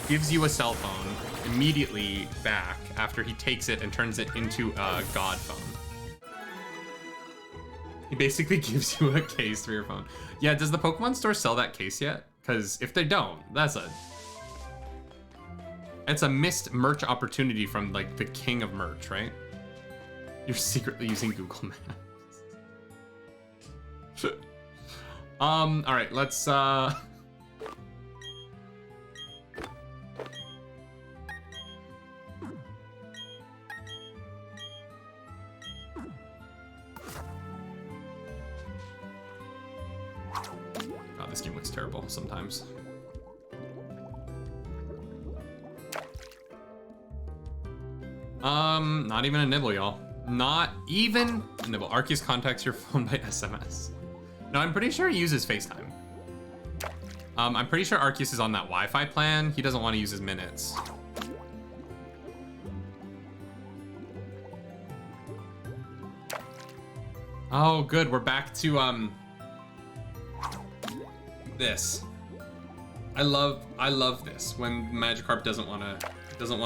gives you a cell phone immediately back after he takes it and turns it into a God phone. He basically gives you a case for your phone. Yeah, does the Pokemon store sell that case yet? Because if they don't, it's a missed merch opportunity from like the king of merch, right? You're secretly using Google Maps. All right, let's God, this game looks terrible sometimes. Not even a nibble, y'all. Not even a nibble. Arceus contacts your phone by SMS. No, I'm pretty sure he uses FaceTime. I'm pretty sure Arceus is on that Wi-Fi plan. He doesn't want to use his minutes. Oh, good. We're back to, this. I love this when Magikarp doesn't want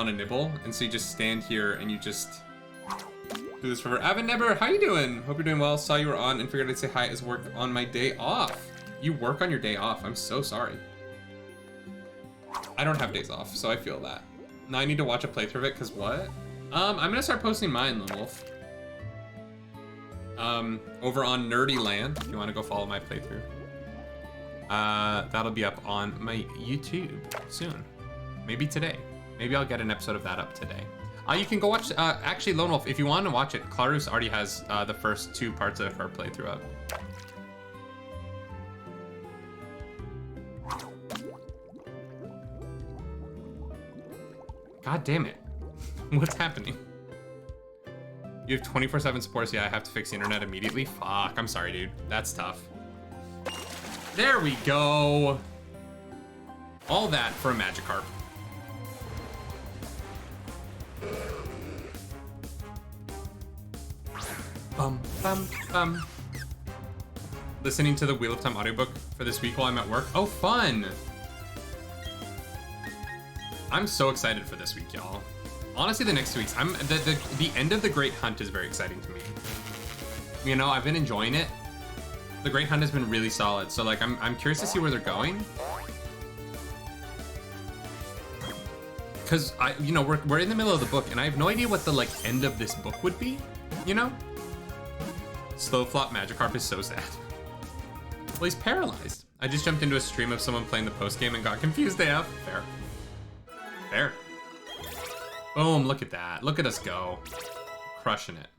to nibble, and so you just stand here and you just do this forever. Avon Nebber, how you doing? Hope you're doing well. Saw you were on and figured I'd say hi as work on my day off. You work on your day off. I'm so sorry. I don't have days off, so I feel that. Now I need to watch a playthrough of it, because what? I'm gonna start posting mine, Lone Wolf. Over on Nerdy Land, if you want to go follow my playthrough. That'll be up on my YouTube soon. Maybe today. Maybe I'll get an episode of that up today. You can go watch, actually, Lone Wolf, if you want to watch it, Clarus already has the first 2 parts of her playthrough up. God damn it. What's happening? You have 24/7 support, so yeah, I have to fix the internet immediately? Fuck, I'm sorry, dude. That's tough. There we go. All that for a Magikarp. Bum, bum, bum. Listening to the Wheel of Time audiobook for this week while I'm at work. Oh, fun. I'm so excited for this week, y'all. Honestly, the next 2 weeks, the end of the Great Hunt is very exciting to me. You know, I've been enjoying it. The Great Hunt has been really solid, so like I'm curious to see where they're going. Cause we're in the middle of the book and I have no idea what the like end of this book would be, you know? Slow flop Magikarp is so sad. Well, he's paralyzed. I just jumped into a stream of someone playing the post game and got confused AF. Fair. Fair. Boom, look at that. Look at us go. Crushing it.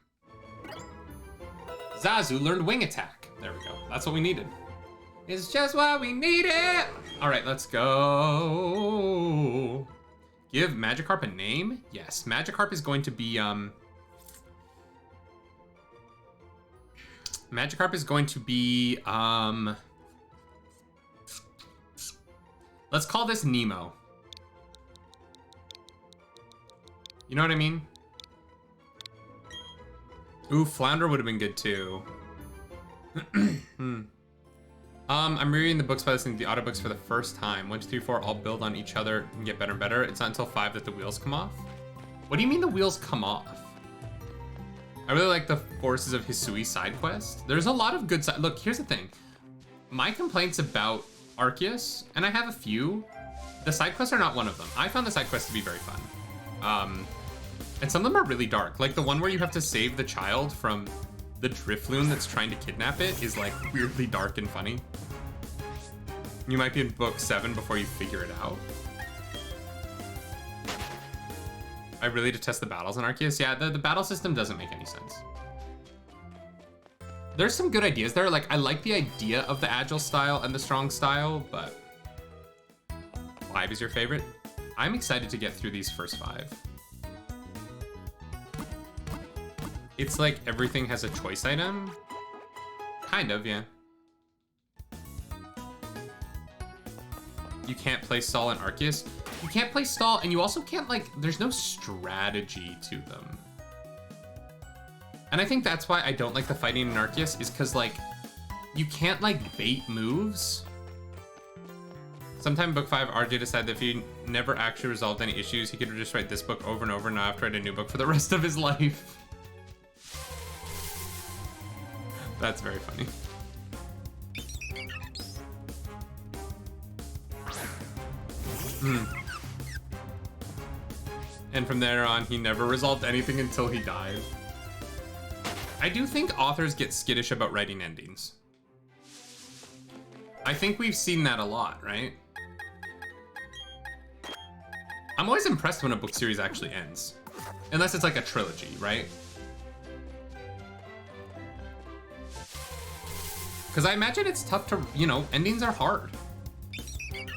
Zazu learned Wing Attack. There we go. That's what we needed. It's just what we needed. All right, let's go. Give Magikarp a name? Yes, Magikarp is going to be, Magikarp is going to be, let's call this Nemo. You know what I mean? Ooh, Flounder would have been good too. I'm rereading the books by listening to the audiobooks for the first time. 1, 2, 3, 4 all build on each other and get better and better. It's not until 5 that the wheels come off. What do you mean the wheels come off? I really like the Forces of Hisui side quest. There's a lot of good side. Look, here's the thing. my complaints about Arceus, and I have a few, the side quests are not one of them. I found the side quests to be very fun. And some of them are really dark. Like the one where you have to save the child from the Drifloon that's trying to kidnap it is like weirdly dark and funny. You might be in book 7 before you figure it out. I really detest the battles in Arceus. Yeah, the battle system doesn't make any sense. There's some good ideas there. Like, I like the idea of the agile style and the strong style, but 5 is your favorite? I'm excited to get through these first 5. It's like everything has a choice item. Kind of, yeah. You can't play stall in Arceus. You can't play stall, and you also can't, like, there's no strategy to them. And I think that's why I don't like the fighting in Arceus, is because, like, you can't, like, bait moves. Sometime in book 5, RJ decided that if he never actually resolved any issues, he could just write this book over and over and not have to write a new book for the rest of his life. That's very funny. And from there on, he never resolved anything until he died. I do think authors get skittish about writing endings. I think we've seen that a lot, right? I'm always impressed when a book series actually ends. Unless it's like a trilogy, right? Because I imagine it's tough to, you know, endings are hard.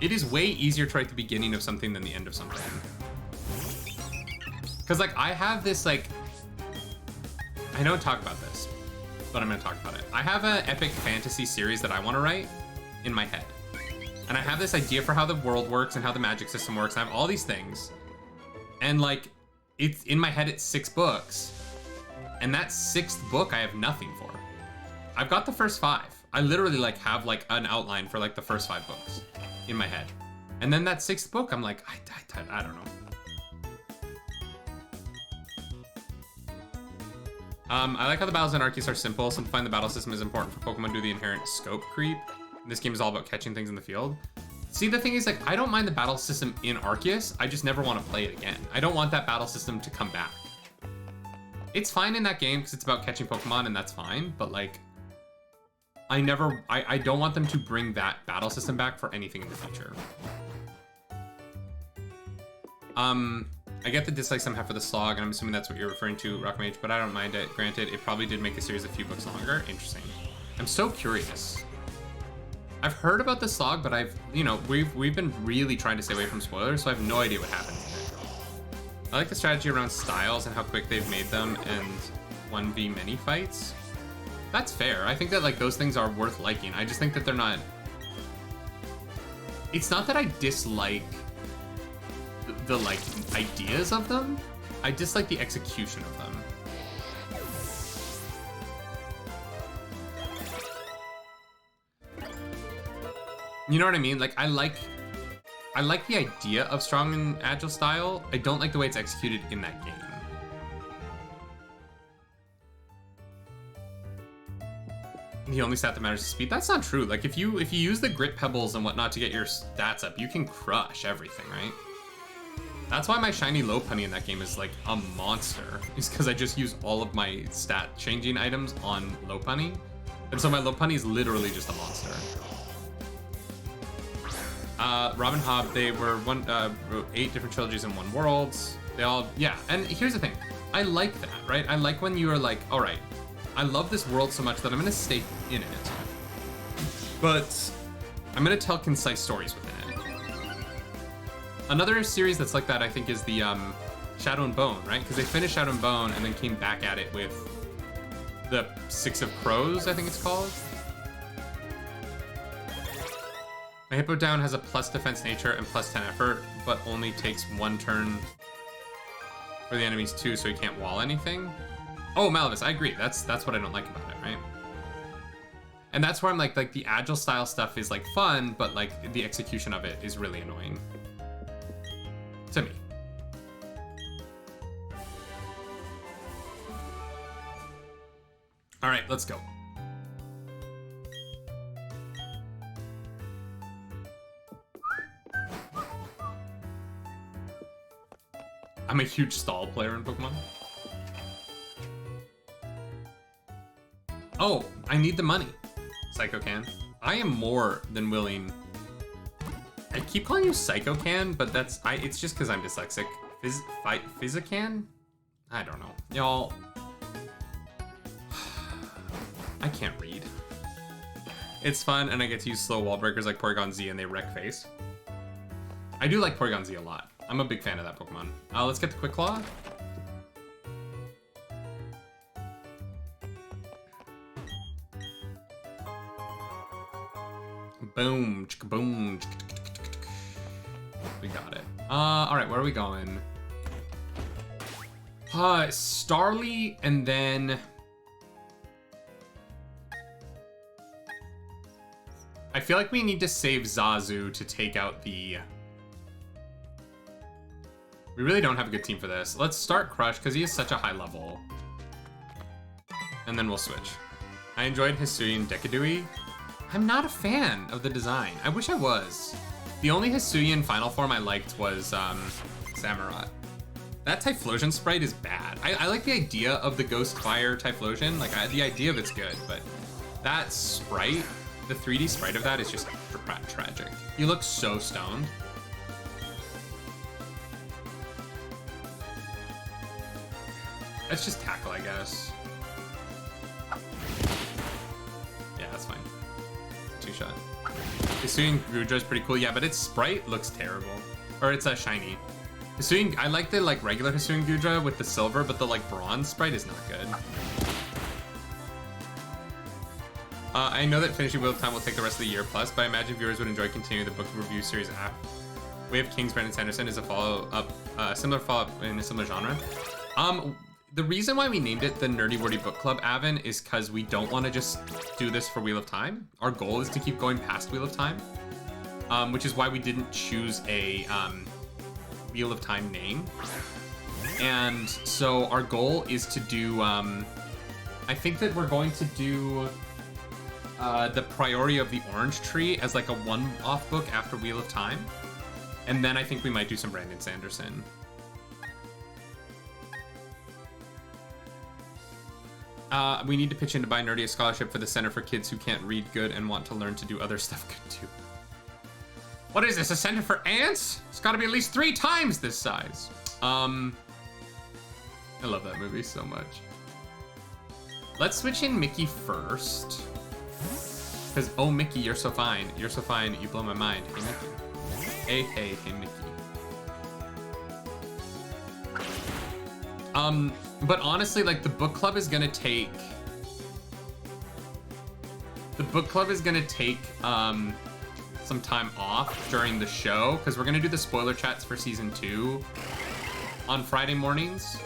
It is way easier to write the beginning of something than the end of something. Because, like, I have this, like... I don't talk about this, but I'm going to talk about it. I have an epic fantasy series that I want to write in my head. And I have this idea for how the world works and how the magic system works. And I have all these things. And, like, it's in my head, it's 6 books. And that 6th book, I have nothing for. I've got the first 5. I literally, like, have, like, an outline for, like, the first 5 books in my head. And then that 6th book, I'm like, I don't know. I like how the battles in Arceus are simple. Simplifying the battle system is important for Pokemon due to the inherent scope creep. This game is all about catching things in the field. See, the thing is, like, I don't mind the battle system in Arceus. I just never want to play it again. I don't want that battle system to come back. It's fine in that game because it's about catching Pokemon, and that's fine. But, like, I don't want them to bring that battle system back for anything in the future. I get the dislike some have for the slog, and I'm assuming that's what you're referring to, Rockmage, but I don't mind it. Granted, it probably did make the series a few books longer. Interesting. I'm so curious. I've heard about the slog, but you know, we've been really trying to stay away from spoilers, so I have no idea what happens in it. I like the strategy around styles and how quick they've made them, and 1v many fights. That's fair. I think that, like, those things are worth liking. I just think that they're not... It's not that I dislike the like, ideas of them. I dislike the execution of them. You know what I mean? Like, I like the idea of strong and agile style. I don't like the way it's executed in that game. The only stat that matters is speed. That's not true. Like, if you use the grit pebbles and whatnot to get your stats up, you can crush everything, right? That's why my shiny Lopunny in that game is like a monster. Is because I just use all of my stat changing items on Lopunny. And so my Lopunny is literally just a monster. Robin Hobb, they were wrote 8 different trilogies in one world. They all, yeah. And here's the thing. I like that, right? I like when you are like, all right, I love this world so much that I'm gonna stay in it. But I'm gonna tell concise stories within it. Another series that's like that, I think, is the Shadow and Bone, right? Because they finished Shadow and Bone and then came back at it with the 6 of Crows, I think it's called. My Hippowdon has a plus defense nature and plus 10 effort, but only takes 1 turn for the enemies too, so he can't wall anything. Oh, Malavis, I agree. That's what I don't like about it, right? And that's where I'm like the agile style stuff is like fun, but like the execution of it is really annoying. To me. All right, let's go. I'm a huge stall player in Pokemon. Oh, I need the money. Psycho-Can. I am more than willing. I keep calling you Psycho-Can, but it's just because I'm dyslexic. Physican? I don't know. Y'all. I can't read. It's fun, and I get to use slow wall breakers like Porygon Z, and they wreck face. I do like Porygon Z a lot. I'm a big fan of that Pokemon. Let's get the Quick Claw. Boom, chicka boom. We got it. All right, where are we going? Starly, and then I feel like we need to save Zazu to take out the. We really don't have a good team for this. Let's start Crush because he is such a high level, and then we'll switch. I enjoyed Hisuian Decadui. I'm not a fan of the design. I wish I was. The only Hisuian final form I liked was Samurott. That Typhlosion sprite is bad. I like the idea of the Ghost Fire Typhlosion. Like, the idea of it's good, but that sprite, the 3D sprite of that is just tragic. He looks so stoned. That's just Tackle, I guess. Yeah, that's fine. Two-shot. Hisuian Goodra is pretty cool, yeah, but its sprite looks terrible. Or it's shiny. Hisuian, I like the regular Hisuian Goodra with the silver, but the bronze sprite is not good. I know that finishing Wheel of Time will take the rest of the year plus, but I imagine viewers would enjoy continuing the book review series app. Way of Kings, Brandon Sanderson is a follow-up, similar follow-up in a similar genre. The reason why we named it the Nerdy Wordy Book Club, Avon, is because we don't want to just do this for Wheel of Time. Our goal is to keep going past Wheel of Time, which is why we didn't choose a Wheel of Time name. And so our goal is to do, I think that we're going to do the Priority of the Orange Tree as like a one-off book after Wheel of Time. And then I think we might do some Brandon Sanderson. We need to pitch in to buy Nerdy a scholarship for the Center for Kids Who Can't Read Good and want to learn to do other stuff good too. What is this, a center for ants? It's gotta be at least 3 times this size. I love that movie so much. Let's switch in Mickey first. Because, oh, Mickey, you're so fine. You're so fine, you blow my mind. Hey, Mickey. Hey, Mickey. But honestly, like, the book club is gonna take... The book club is gonna take, some time off during the show, because we're gonna do the spoiler chats for season 2 on Friday mornings.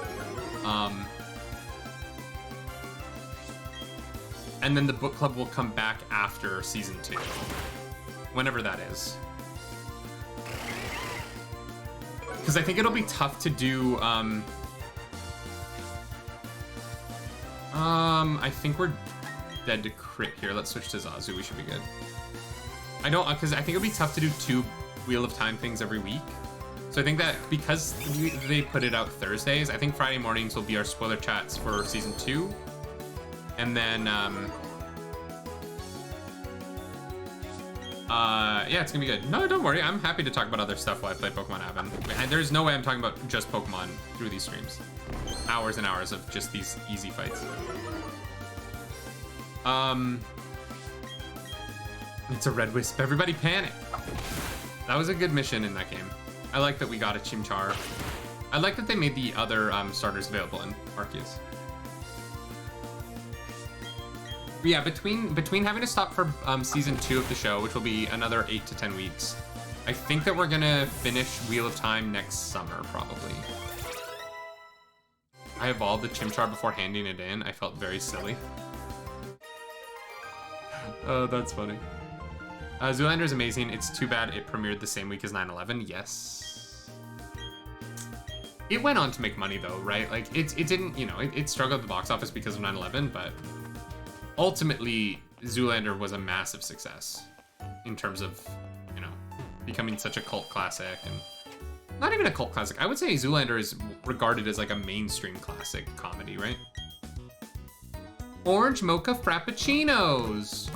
And then the book club will come back after season 2, whenever that is. Because I think it'll be tough to do, I think we're dead to crit here. Let's switch to Zazu. We should be good. I don't, because I think it'll be tough to do 2 Wheel of Time things every week. So I think that because they put it out Thursdays, I think Friday mornings will be our spoiler chats for season 2. And then, yeah, it's gonna be good. No, don't worry. I'm happy to talk about other stuff while I play Pokemon Avon. There's no way I'm talking about just Pokemon through these streams. Hours and hours of just these easy fights. It's a red wisp. Everybody panic. That was a good mission in that game. I like that we got a Chimchar. I like that they made the other starters available in Arceus. But yeah, between having to stop for season 2 of the show, which will be another 8 to 10 weeks, I think that we're gonna finish Wheel of Time next summer, probably. I evolved the Chimchar before handing it in. I felt very silly. Oh, that's funny. Zoolander is amazing. It's too bad it premiered the same week as 9/11. Yes. It went on to make money though, right? Like it didn't, you know, it struggled at the box office because of 9/11, but ultimately Zoolander was a massive success in terms of, you know, becoming such a cult classic. And not even a cult classic. I would say Zoolander is regarded as like a mainstream classic comedy, right? Orange mocha frappuccinos.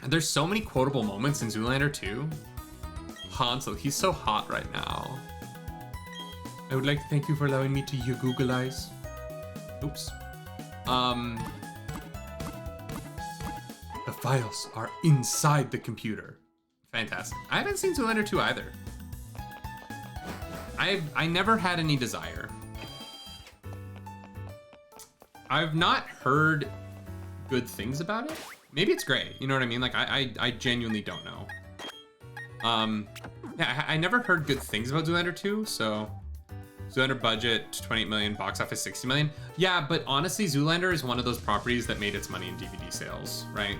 And there's so many quotable moments in Zoolander 2. Hansel, he's so hot right now. I would like to thank you for allowing me to your Google eyes. Oops. The files are inside the computer. Fantastic. I haven't seen Zoolander 2 either. I never had any desire. I've not heard good things about it. Maybe it's great, you know what I mean? Like, I genuinely don't know. Yeah, I never heard good things about Zoolander 2, so... Zoolander budget, 28 million, box office, 60 million. Yeah, but honestly, Zoolander is one of those properties that made its money in DVD sales, right?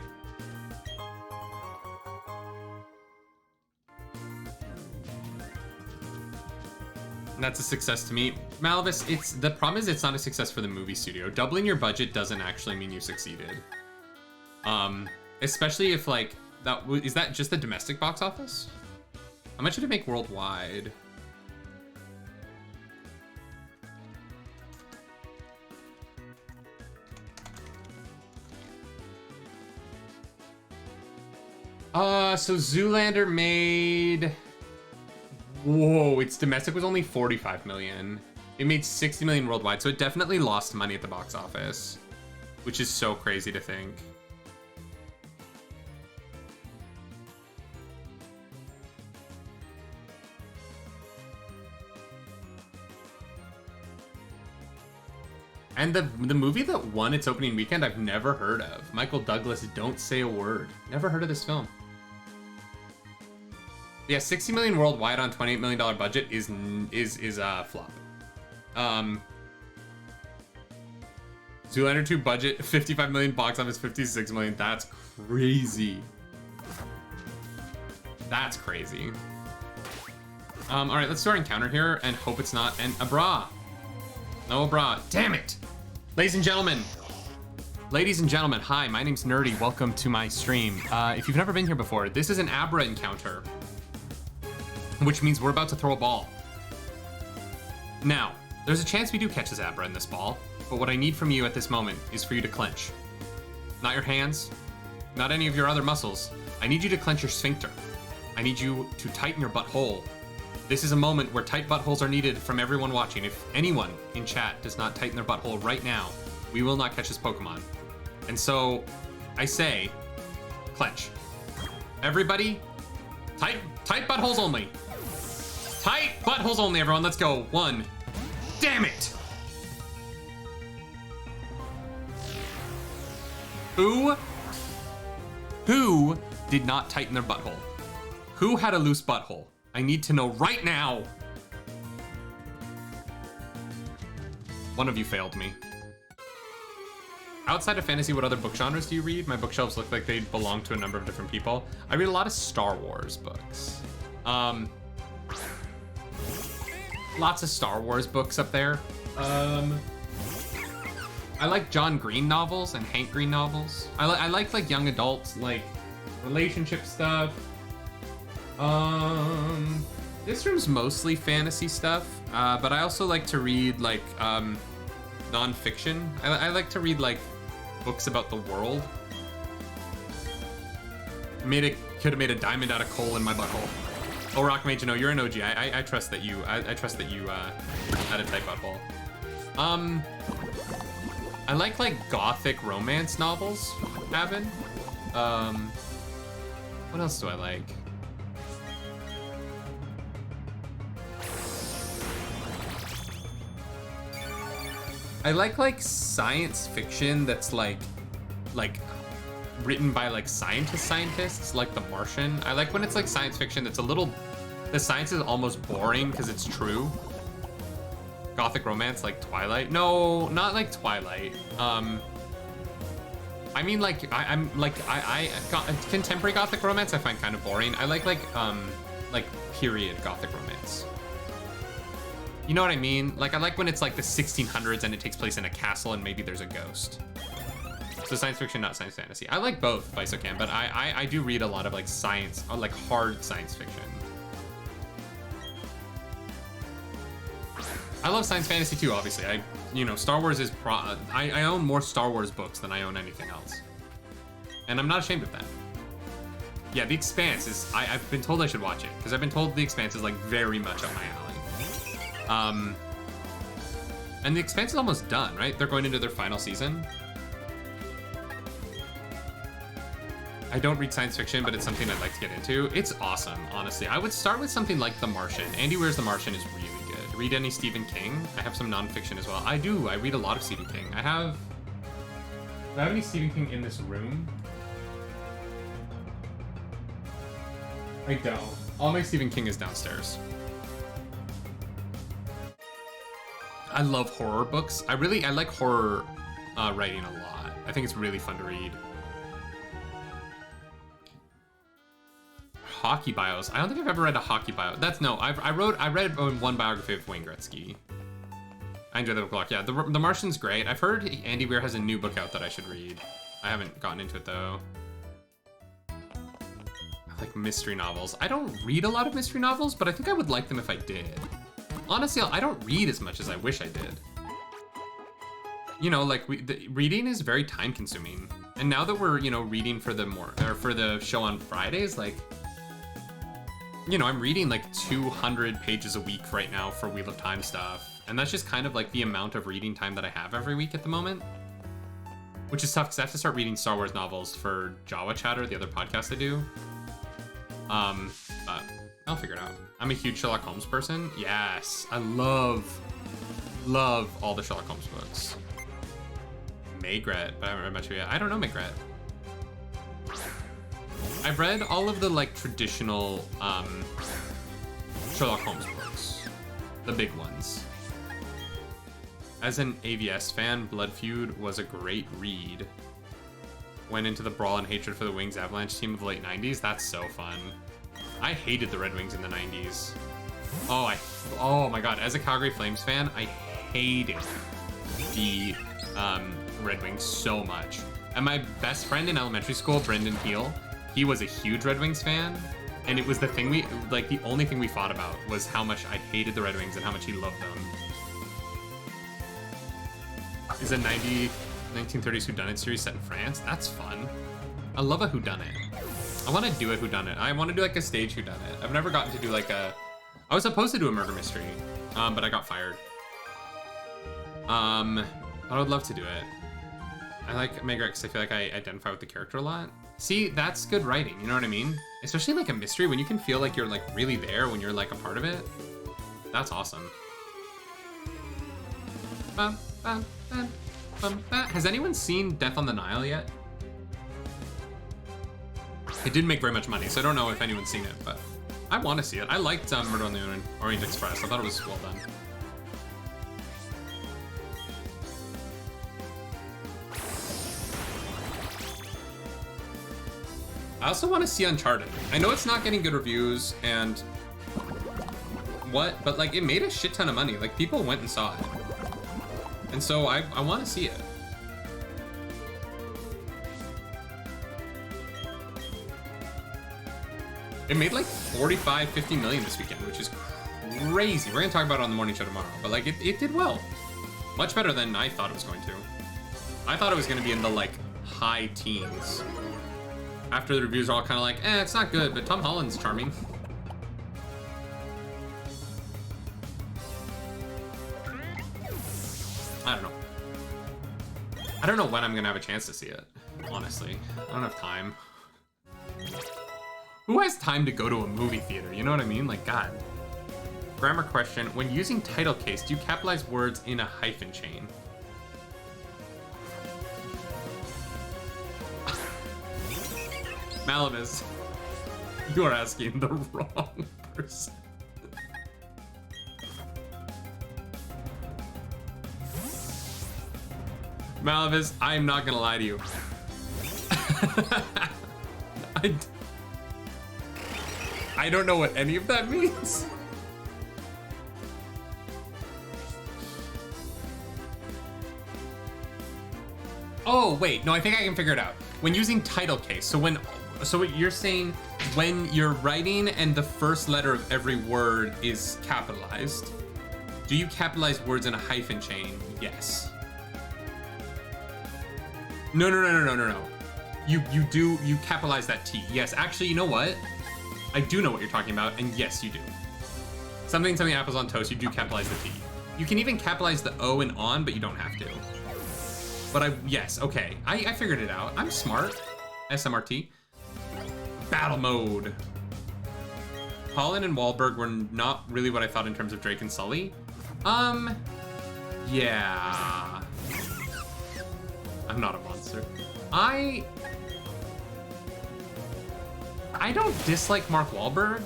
And that's a success to me. Malvis, the problem is it's not a success for the movie studio. Doubling your budget doesn't actually mean you succeeded. Especially if like, is that just the domestic box office? How much did it make worldwide? So Zoolander made... Whoa, its domestic was only 45 million. It made 60 million worldwide, so it definitely lost money at the box office, which is so crazy to think. And the movie that won its opening weekend, I've never heard of. Michael Douglas, Don't Say a Word. Never heard of this film. Yeah, 60 million worldwide on $28 million budget is a flop. Zoolander 2 budget, 55 million, box office 56 million. That's crazy. That's crazy. All right, let's do our encounter here and hope it's not a bra. No bra. Damn it. Ladies and gentlemen, hi, my name's Nerdy. Welcome to my stream. If you've never been here before, this is an Abra encounter, which means we're about to throw a ball. Now, there's a chance we do catch this Abra in this ball, but what I need from you at this moment is for you to clench. Not your hands, not any of your other muscles. I need you to clench your sphincter. I need you to tighten your butthole. This is a moment where tight buttholes are needed from everyone watching. If anyone in chat does not tighten their butthole right now, we will not catch this Pokemon. And so, I say, clench. Everybody, tight buttholes only. Tight buttholes only, everyone. Let's go. 1. Damn it! Who did not tighten their butthole? Who had a loose butthole? I need to know right now. One of you failed me. Outside of fantasy, what other book genres do you read? My bookshelves look like they belong to a number of different people. I read a lot of Star Wars books. Lots of Star Wars books up there. I like John Green novels and Hank Green novels. I like young adults, like relationship stuff. This room's mostly fantasy stuff, but I also like to read like nonfiction. I like to read like books about the world. Could have made a diamond out of coal in my butthole. Oh, Rock Mage, no, you're an OG. I trust that you. I trust that you had a tight butthole. I like gothic romance novels, Avin. What else do I like? I like science fiction that's like written by scientists, like The Martian. I like when it's like science fiction that's the science is almost boring because it's true. Gothic romance like Twilight. No, not like Twilight. I mean contemporary Gothic romance I find kind of boring. I like period Gothic romance. You know what I mean? Like I like when it's like the 1600s and it takes place in a castle and maybe there's a ghost. So science fiction, not science fantasy. I like both if I so can, but I do read a lot of like science, or like hard science fiction. I love science fantasy too, obviously. Star Wars is I own more Star Wars books than I own anything else. And I'm not ashamed of that. Yeah, The Expanse is, I've been told I should watch it, because I've been told The Expanse is like very much up my alley. And The Expanse is almost done, right? They're going into their final season. I don't read science fiction, but it's something I'd like to get into. It's awesome, honestly. I would start with something like The Martian. Andy Weir's The Martian is really good. Read any Stephen King. I have some nonfiction as well. I do. I read a lot of Stephen King. Do I have any Stephen King in this room? I don't. All my Stephen King is downstairs. I love horror books. I like horror writing a lot. I think it's really fun to read. Hockey bios. I don't think I've ever read a hockey bio. I read one biography of Wayne Gretzky. I enjoy the book. Yeah, The Martian's great. I've heard Andy Weir has a new book out that I should read. I haven't gotten into it though. I like mystery novels. I don't read a lot of mystery novels, but I think I would like them if I did. Honestly, I don't read as much as I wish I did. You know, like reading is very time consuming. And now that we're, reading for the show on Fridays, like, I'm reading like 200 pages a week right now for Wheel of Time stuff. And that's just kind of like the amount of reading time that I have every week at the moment. Which is tough because I have to start reading Star Wars novels for Jawa Chatter, the other podcast I do. But I'll figure it out. I'm a huge Sherlock Holmes person. Yes, I love all the Sherlock Holmes books. Maigret, but I haven't read much of it yet. I don't know Maigret. I've read all of the like traditional Sherlock Holmes books, the big ones. As an AVS fan, Blood Feud was a great read. Went into the brawl and hatred for the Wings Avalanche team of the late 90s. That's so fun. I hated the Red Wings in the 90s. Oh my god, as a Calgary Flames fan, I hated the Red Wings so much. And my best friend in elementary school, Brendan Peel, he was a huge Red Wings fan. And it was the thing the only thing we fought about was how much I hated the Red Wings and how much he loved them. Is a 1930s whodunit series set in France? That's fun. I love a whodunit. I want to do a whodunit. I want to do like a stage whodunit. I've never gotten to do like I was supposed to do a murder mystery, but I got fired. I would love to do it. I like Maigret because I feel like I identify with the character a lot. See, that's good writing, you know what I mean? Especially like a mystery, when you can feel like you're like really there when you're like a part of it. That's awesome. Has anyone seen Death on the Nile yet? It didn't make very much money, so I don't know if anyone's seen it, but I want to see it. I liked Murder on the Orient Express. I thought it was well done. I also want to see Uncharted. I know it's not getting good reviews and but like it made a shit ton of money. Like people went and saw it. And so I want to see it. It made like 45, 50 million this weekend, which is crazy. We're gonna talk about it on the morning show tomorrow, but like it did well. Much better than I thought it was going to. I thought it was gonna be in the like high teens. After the reviews are all kind of like, it's not good, but Tom Holland's charming. I don't know. I don't know when I'm gonna have a chance to see it, honestly. I don't have time. Who has time to go to a movie theater? You know what I mean? Like, God. Grammar question. When using title case, do you capitalize words in a hyphen chain? Malavis, you are asking the wrong person. Malavis, I'm not gonna lie to you. I don't know what any of that means. Oh, wait, no, I think I can figure it out. When using title case, so what you're saying, when you're writing and the first letter of every word is capitalized, do you capitalize words in a hyphen chain? Yes. No. You capitalize that T. Yes, actually, you know what? I do know what you're talking about, and yes, you do. Something apples on toast, you do capitalize the T. You can even capitalize the O and on, but you don't have to. But yes, okay. I figured it out. I'm smart. SMRT. Battle mode. Holland and Wahlberg were not really what I thought in terms of Drake and Sully. Yeah. I'm not a monster. I don't dislike Mark Wahlberg,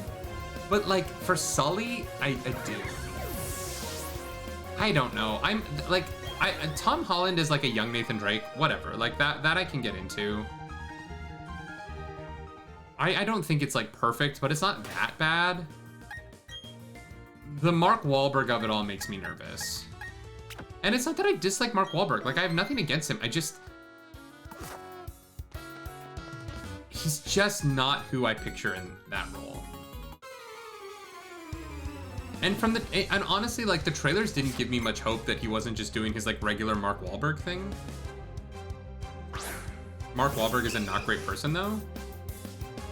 but like for Sully, I do. I don't know. I'm like, Tom Holland is like a young Nathan Drake, whatever. Like that I can get into. I don't think it's like perfect, but it's not that bad. The Mark Wahlberg of it all makes me nervous. And it's not that I dislike Mark Wahlberg. Like I have nothing against him. He's just not who I picture in that role. And honestly, like the trailers didn't give me much hope that he wasn't just doing his like regular Mark Wahlberg thing. Mark Wahlberg is a not great person though.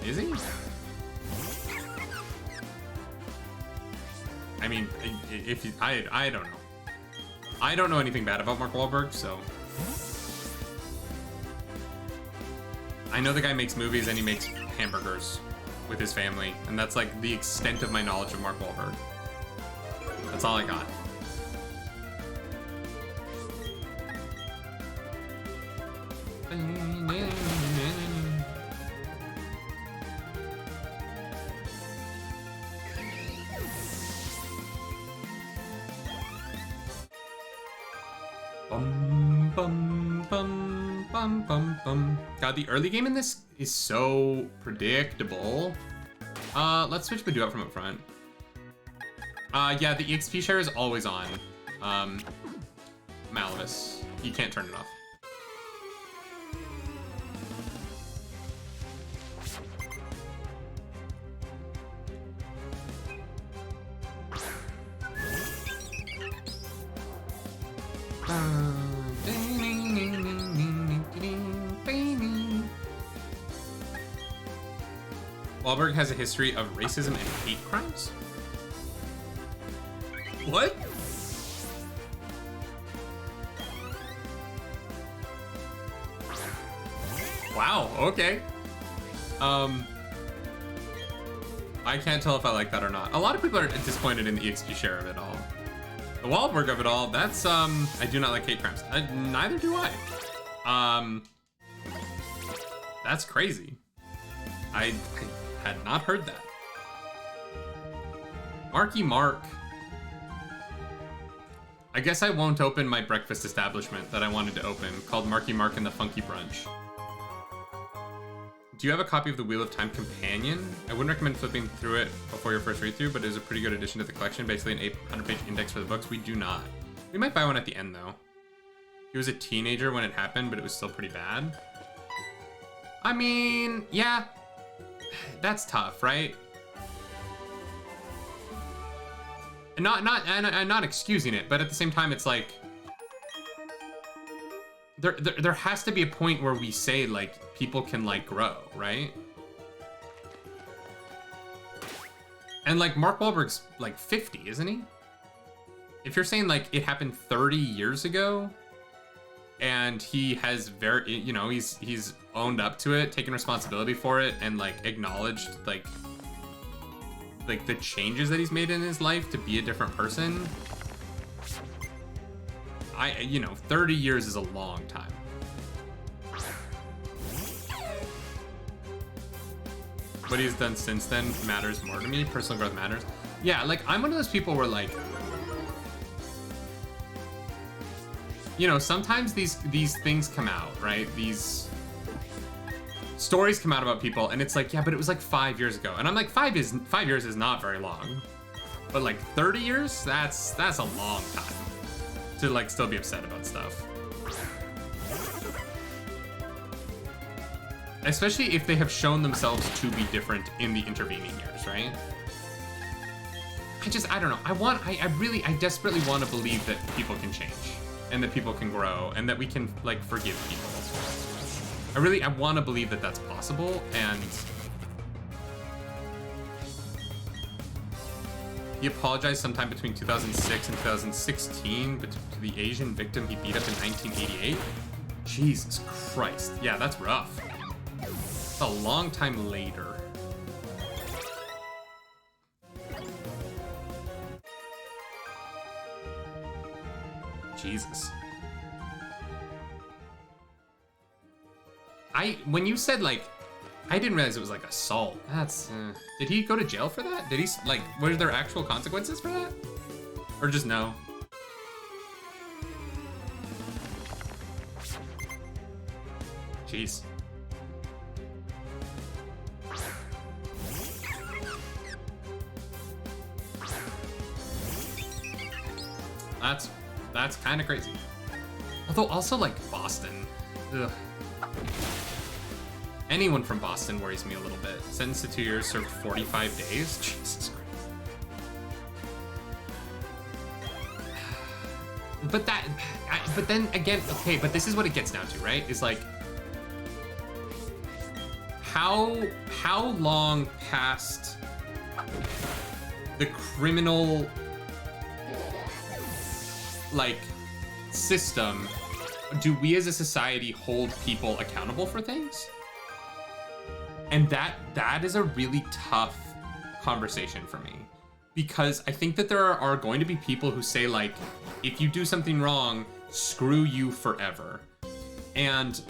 Is he? I mean, I don't know. I don't know anything bad about Mark Wahlberg, so. I know the guy makes movies and he makes hamburgers with his family, and that's like the extent of my knowledge of Mark Wahlberg. That's all I got. Bum, bum, bum, bum, bum, bum. God, the early game in this is so predictable. Let's switch Badoo out from up front. Yeah, the EXP share is always on. Malvis. You can't turn it off. Wahlberg has a history of racism and hate crimes? What? Wow, okay. I can't tell if I like that or not. A lot of people are disappointed in the EXP share of it all. The Wahlberg of it all, that's, I do not like hate crimes. Neither do I. That's crazy. I had not heard that. Marky Mark. I guess I won't open my breakfast establishment that I wanted to open, called Marky Mark and the Funky Brunch. Do you have a copy of the Wheel of Time Companion? I wouldn't recommend flipping through it before your first read-through, but it is a pretty good addition to the collection, basically an 800-page index for the books. We do not. We might buy one at the end, though. He was a teenager when it happened, but it was still pretty bad. I mean, yeah. That's tough, right? And I'm not excusing it, but at the same time, it's like there has to be a point where we say like people can like grow, right? And like Mark Wahlberg's like 50, isn't he? If you're saying like it happened 30 years ago, and he has he's owned up to it, taken responsibility for it, and like acknowledged like the changes that he's made in his life to be a different person. 30 years is a long time. What he's done since then matters more to me. Personal growth matters. Yeah, like I'm one of those people where like, sometimes these things come out, right? These stories come out about people, and it's like, yeah, but it was like 5 years ago, and I'm like, 5 years is not very long, but like 30 years, that's a long time to like still be upset about stuff. especially if they have shown themselves to be different in the intervening years, right? I don't know. I desperately want to believe that people can change and that people can grow and that we can like forgive people. I want to believe that that's possible. And he apologized sometime between 2006 and 2016 to the Asian victim he beat up in 1988. Jesus Christ. Yeah, that's rough. It's a long time later. Jesus. When you said like, I didn't realize it was like assault. That's, did he go to jail for that? Did he, like, were there actual consequences for that? Or just no? Jeez. That's kind of crazy. Although also like Boston. Ugh. Anyone from Boston worries me a little bit. Sentenced to 2 years, served 45 days. Jesus Christ. But then again, okay, but this is what it gets down to, right? Is like, how long past the criminal like system do we as a society hold people accountable for things? And that is a really tough conversation for me, because I think that there are going to be people who say like, if you do something wrong, screw you forever. And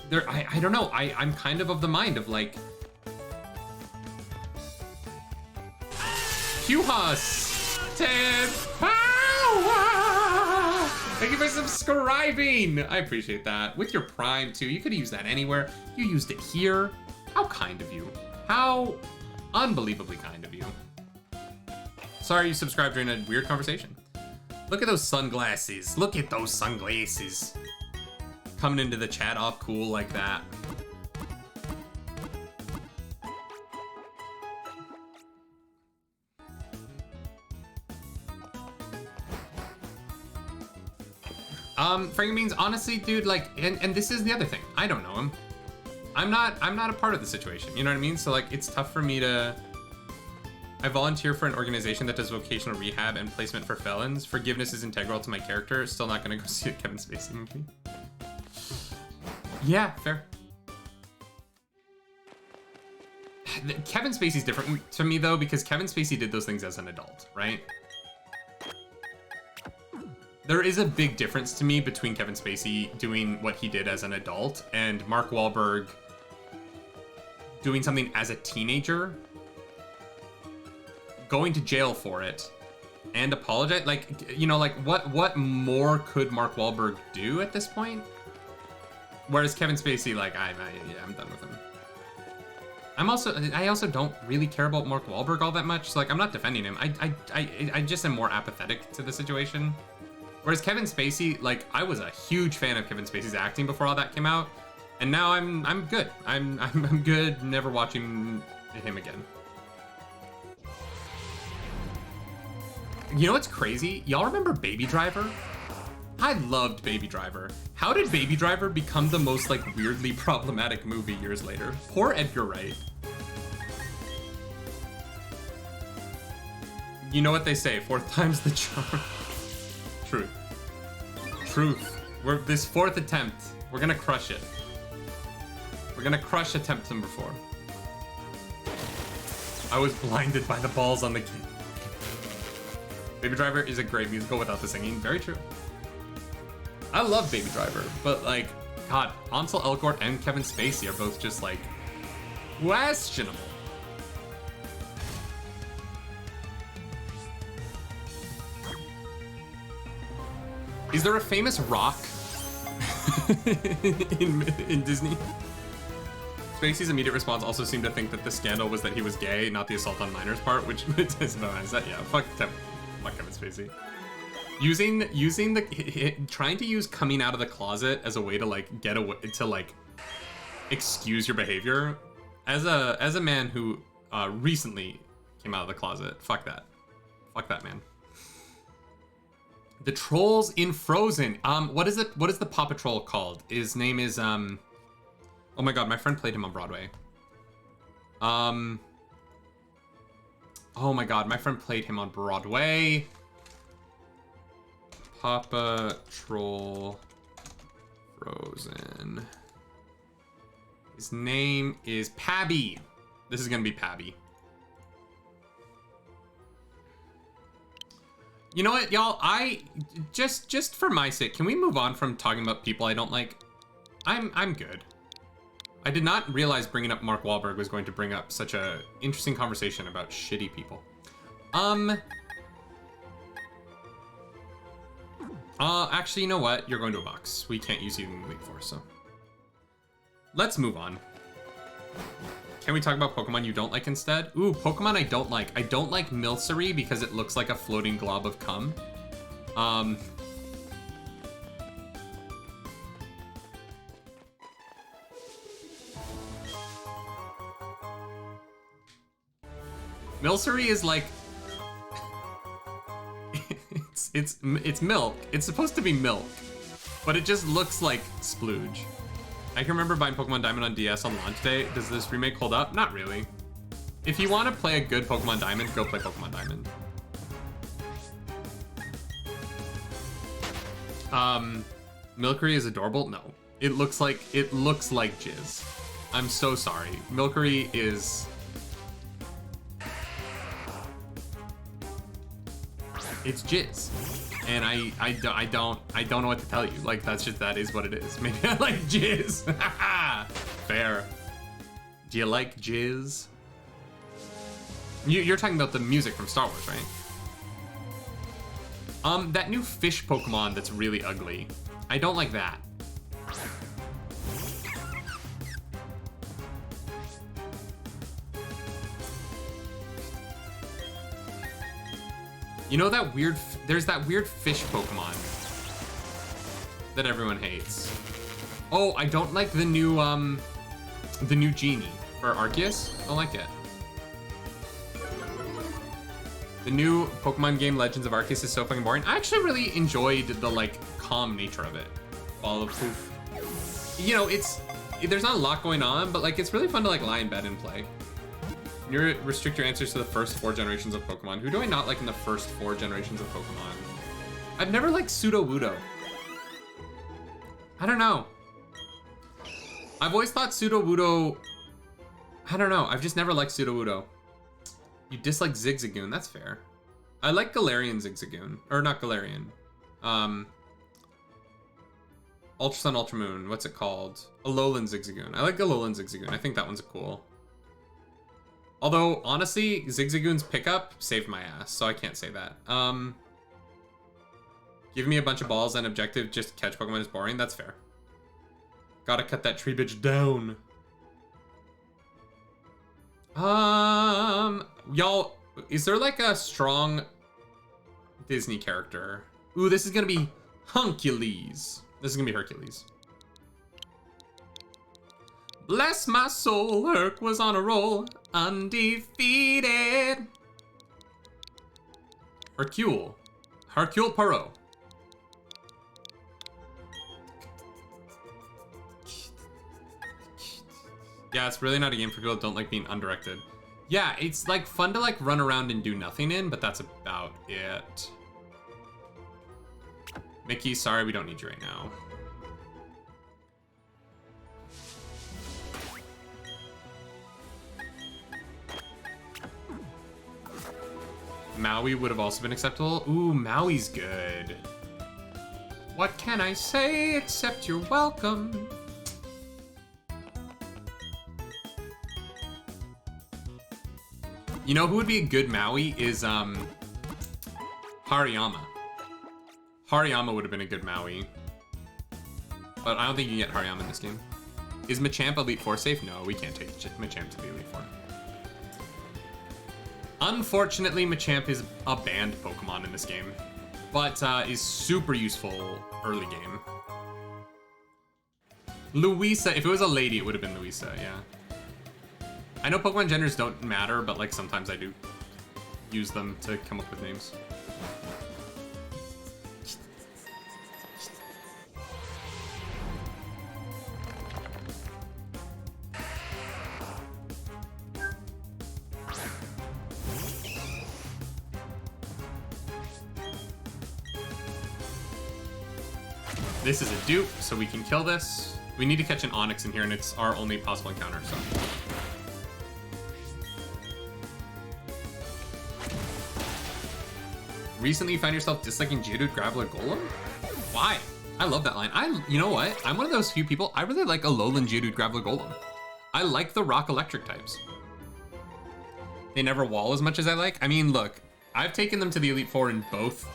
there, I don't know, I'm kind of the mind of like, Q-Hus! 10 power! Thank you for subscribing! I appreciate that. With your Prime, too. You could use that anywhere. You used it here. How kind of you. How unbelievably kind of you. Sorry you subscribed during a weird conversation. Look at those sunglasses. Look at those sunglasses. Coming into the chat all cool like that. Frank Beans, honestly, dude, like, and this is the other thing. I don't know him. I'm not a part of the situation. You know what I mean? So like, it's tough for me to. I volunteer for an organization that does vocational rehab and placement for felons. Forgiveness is integral to my character. Still not gonna go see a Kevin Spacey movie. Yeah, fair. Kevin Spacey's different to me though, because Kevin Spacey did those things as an adult, right? There is a big difference to me between Kevin Spacey doing what he did as an adult and Mark Wahlberg doing something as a teenager, going to jail for it, and apologize. Like, you know, like what more could Mark Wahlberg do at this point? Whereas Kevin Spacey, like, I'm done with him. I also don't really care about Mark Wahlberg all that much. So, like, I'm not defending him. I just am more apathetic to the situation. Whereas Kevin Spacey, like, I was a huge fan of Kevin Spacey's acting before all that came out, and now I'm good. I'm good. Never watching him again. You know what's crazy? Y'all remember Baby Driver? I loved Baby Driver. How did Baby Driver become the most like weirdly problematic movie years later? Poor Edgar Wright. You know what they say, fourth time's the charm. Truth. Truth. This fourth attempt, we're gonna crush it. We're gonna crush attempt number 4. I was blinded by the balls on the key. Baby Driver is a great musical without the singing. Very true. I love Baby Driver, but like, God, Ansel Elgort and Kevin Spacey are both just like questionable. Is there a famous rock in Disney? Spacey's immediate response also seemed to think that the scandal was that he was gay, not the assault on minors part, which is no, is that, yeah, fuck Kevin Spacey. Trying to use coming out of the closet as a way to like get away to like excuse your behavior. As a man who recently came out of the closet, fuck that, man. The trolls in Frozen. What is the Paw Patrol called? His name is oh my god, my friend played him on Broadway. Oh my god, my friend played him on Broadway. Paw Patrol Frozen. His name is Pabby. This is gonna be Pabby. You know what, y'all? I just for my sake, can we move on from talking about people I don't like? I'm good. I did not realize bringing up Mark Wahlberg was going to bring up such a interesting conversation about shitty people. Actually, you know what? You're going to a box. We can't use you in the Elite Four, so. Let's move on. Can we talk about Pokemon you don't like instead? Ooh, Pokemon I don't like. I don't like Milcery because it looks like a floating glob of cum. Milcery is like... it's milk. It's supposed to be milk, but it just looks like splooge. I can remember buying Pokemon Diamond on DS on launch day. Does this remake hold up? Not really. If you want to play a good Pokemon Diamond, go play Pokemon Diamond. Milcery is adorable? No. It looks like jizz. I'm so sorry. Milcery is... It's jizz. And I don't know what to tell you. Like, that is what it is. Maybe I like jizz. Fair. Do you like jizz? You're talking about the music from Star Wars, right? That new fish Pokemon that's really ugly. I don't like that. You know that weird, there's that weird fish Pokemon that everyone hates. Oh, I don't like the new genie for Arceus. I don't like it. The new Pokemon game Legends of Arceus is so fucking boring. I actually really enjoyed the like calm nature of it. Ball of poof. You know, there's not a lot going on, but like it's really fun to like lie in bed and play. You restrict your answers to the first 4 generations of Pokemon. Who do I not like in the first 4 generations of Pokemon? I've never liked Sudowoodo. I don't know. I've always thought Sudowoodo... I don't know. I've just never liked Sudowoodo. You dislike Zigzagoon. That's fair. I like Galarian Zigzagoon. Or not Galarian. Ultra Sun, Ultra Moon. What's it called? Alolan Zigzagoon. I like Alolan Zigzagoon. I think that one's cool. Although, honestly, Zigzagoon's pickup saved my ass, so I can't say that. Give me a bunch of balls and objective just to catch Pokemon is boring. That's fair. Gotta cut that tree bitch down. Y'all, is there like a strong Disney character? Ooh, this is gonna be Hercules. This is gonna be Hercules. Bless my soul, Herc was on a roll, undefeated. Hercule Poirot. Yeah, it's really not a game for people that don't like being undirected. Yeah, it's like fun to like run around and do nothing in, but that's about it. Mickey, sorry, we don't need you right now. Maui would have also been acceptable. Ooh, Maui's good. What can I say except you're welcome? You know who would be a good Maui is Hariyama. Hariyama would have been a good Maui. But I don't think you can get Hariyama in this game. Is Machamp Elite Four safe? No, we can't take Machamp to the Elite Four. Unfortunately, Machamp is a banned Pokemon in this game. but is super useful early game. Louisa, if it was a lady, it would have been Louisa, yeah. I know Pokemon genders don't matter, but like sometimes I do use them to come up with names. This is a dupe, so we can kill this. We need to catch an Onyx in here, and it's our only possible encounter, so. Recently you find yourself disliking Geodude, Graveler, Golem? Why? I love that line. You know what? I'm one of those few people, I really like Alolan Geodude, Graveler, Golem. I like the rock electric types. They never wall as much as I like. I mean, look, I've taken them to the Elite Four in both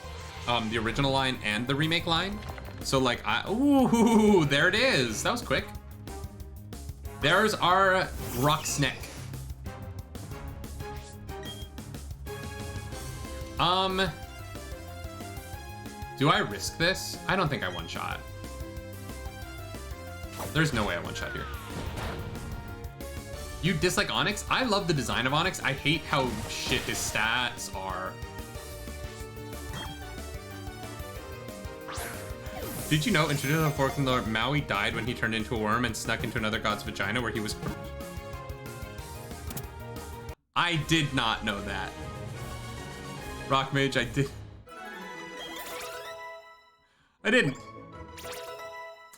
the original line and the remake line. So like, ooh, there it is. That was quick. There's our rock snake. Do I risk this? I don't think I one-shot. There's no way I one-shot here. You dislike Onyx? I love the design of Onyx. I hate how shit his stats are. Did you know in traditional folklore, Maui died when he turned into a worm and snuck into another god's vagina where he was... I did not know that. Rock Mage, I did... I didn't.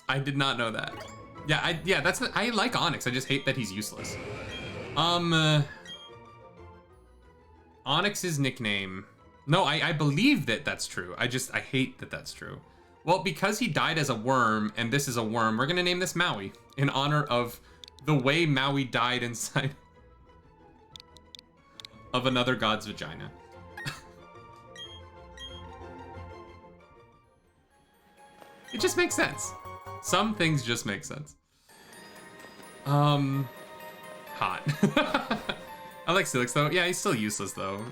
I did not know that. Yeah, that's the, I like Onyx. I just hate that he's useless. Onyx's nickname. No, I believe that that's true. I hate that that's true. Well, because he died as a worm and this is a worm, we're gonna name this Maui in honor of the way Maui died inside of another god's vagina. It just makes sense. Some things just make sense. Hot. I like Steelix though. Yeah, he's still useless though.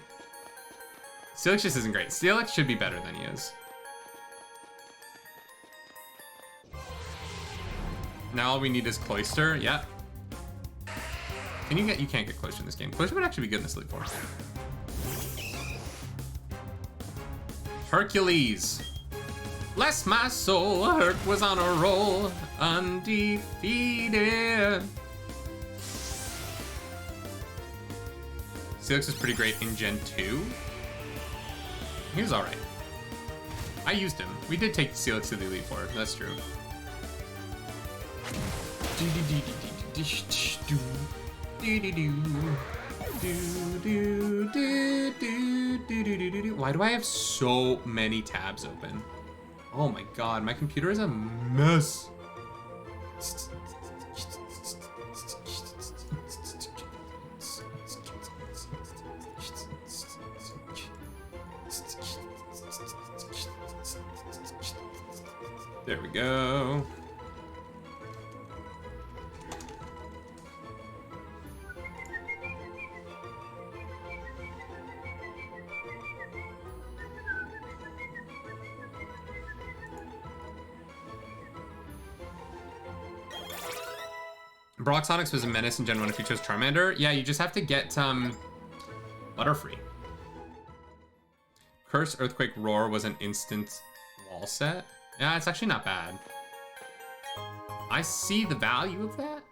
Steelix just isn't great. Steelix should be better than he is. Now all we need is Cloyster. Yeah. You can't get Cloyster in this game. Cloyster would actually be good in this Elite Four. Hercules. Bless my soul, Herc was on a roll, undefeated. Steelix is pretty great in Gen 2. He was alright. I used him. We did take Steelix to the Elite Four, that's true. Why do I have so many tabs open? Oh my god, my computer is a mess. There we go. Broxonix was a menace in Gen 1 if you chose Charmander. Yeah, you just have to get Butterfree. Curse, Earthquake, Roar was an instant wall set. Yeah, it's actually not bad. I see the value of that.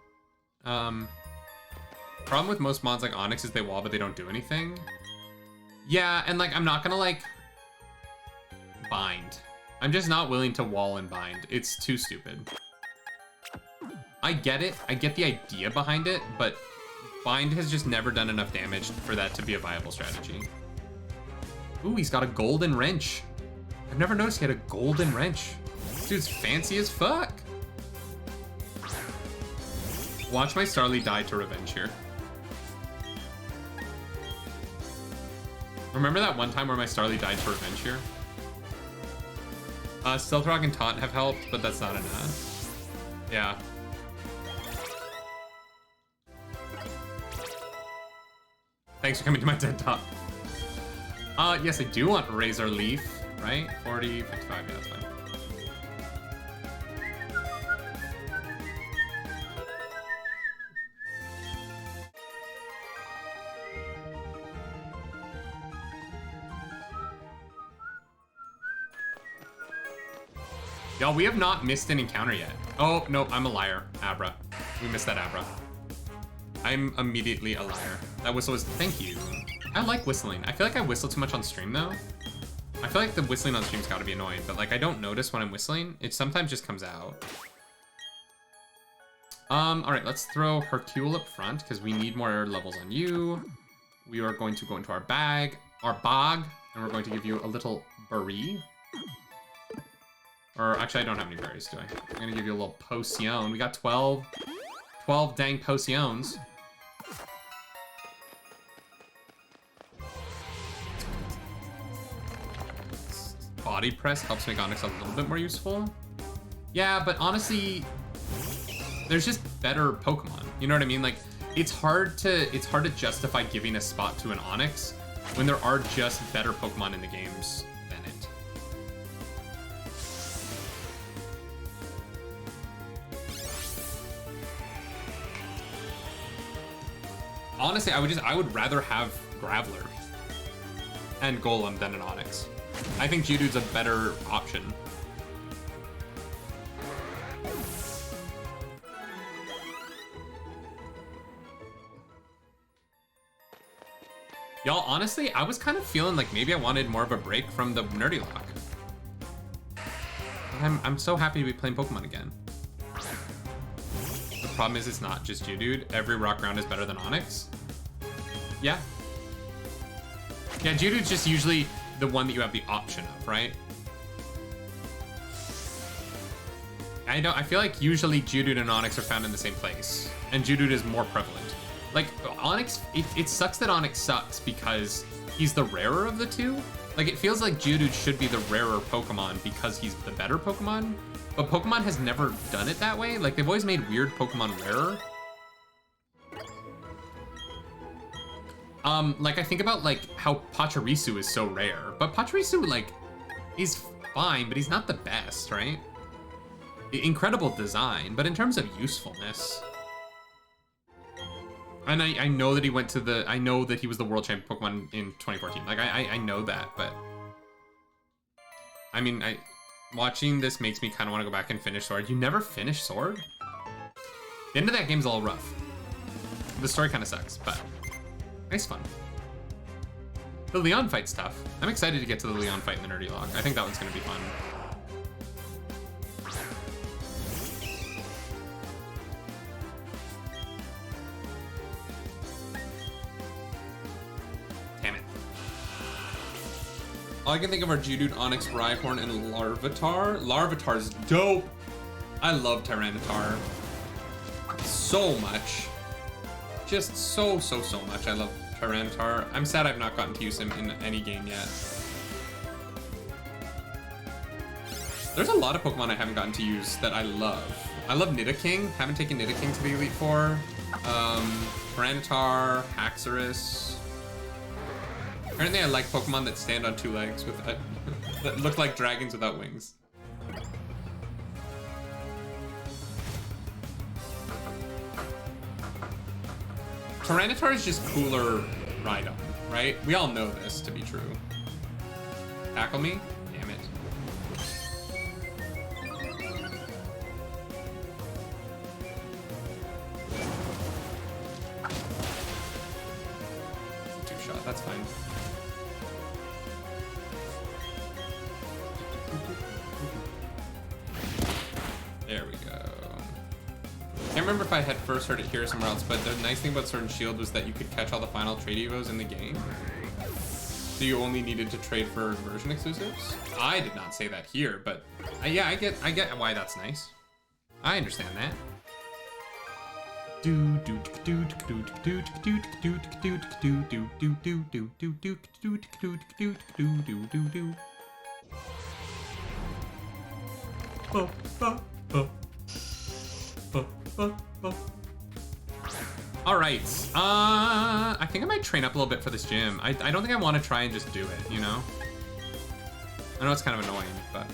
Problem with most mods like Onyx is they wall, but they don't do anything. Yeah, and like I'm not gonna like bind. I'm just not willing to wall and bind. It's too stupid. I get it. I get the idea behind it, but bind has just never done enough damage for that to be a viable strategy. Ooh, he's got a golden wrench. I've never noticed he had a golden wrench. This dude's fancy as fuck. Watch my Starly die to revenge here. Remember that one time where my Starly died to revenge here? Stealth Rock and Taunt have helped, but that's not enough. Yeah. Thanks for coming to my TED Talk. Yes, I do want Razor Leaf. right? 40, 55, yeah, that's fine. Y'all, we have not missed an encounter yet. Oh, no, I'm a liar. Abra. We missed that Abra. I'm immediately a liar. That whistle was... Thank you. I like whistling. I feel like I whistle too much on stream, though. I feel like the whistling on stream's gotta be annoying, but, like, I don't notice when I'm whistling. It sometimes just comes out. Alright, let's throw Hercule up front, because we need more levels on you. We are going to go into our bag, and we're going to give you a little berry. Or, actually, I don't have any berries, do I? I'm gonna give you a little potion. We got 12 dang potions. Body press helps make Onyx a little bit more useful. Yeah, but honestly, there's just better Pokemon. You know what I mean? Like, it's hard to justify giving a spot to an Onyx when there are just better Pokemon in the games than it. Honestly, I would rather have Graveler and Golem than an Onyx. I think Geodude's a better option. Y'all, honestly, I was kind of feeling like maybe I wanted more of a break from the NerdyLocke. I'm so happy to be playing Pokemon again. The problem is it's not just Geodude. Every rock round is better than Onyx. Yeah. Yeah, Geodude's just usually the one that you have the option of, right? I feel like usually Geodude and Onyx are found in the same place, and Geodude is more prevalent. Like, Onyx, it sucks that Onyx sucks because he's the rarer of the two. Like, it feels like Geodude should be the rarer Pokemon because he's the better Pokemon, but Pokemon has never done it that way. Like, they've always made weird Pokemon rarer. Like, I think about, like, how Pachirisu is so rare, but Pachirisu, like, he's fine, but he's not the best, right? Incredible design, but in terms of usefulness... And I know that he went to the... I know that he was the world champion Pokemon in 2014. Like, I know that, but... I mean, watching this makes me kind of want to go back and finish Sword. You never finished Sword? The end of that game's a little rough. The story kind of sucks, but... Nice fun. The Leon fight's tough. I'm excited to get to the Leon fight in the NerdyLocke. I think that one's going to be fun. Damn it. All I can think of are Geodude, Onyx, Rhyhorn, and Larvitar. Larvitar's dope. I love Tyranitar so much. Just so much. I love Tyranitar. I'm sad I've not gotten to use him in any game yet. There's a lot of Pokemon I haven't gotten to use that I love. I love Nidoking. Haven't taken Nidoking to the Elite Four. Tyranitar, Haxorus. Apparently I like Pokemon that stand on two legs with that look like dragons without wings. Tyranitar is just cooler Rhydon, right? We all know this to be true. Tackle me? Damn it. Two-shot, that's fine. There we go. I can't remember if I had first heard it here or somewhere else, but the nice thing about Sword and Shield was that you could catch all the final trade evos in the game. So you only needed to trade for version exclusives. I did not say that here, but yeah, I get why that's nice. I understand that. All right, I think I might train up a little bit for this gym. I don't think I want to try and just do it, you know? I know it's kind of annoying, but...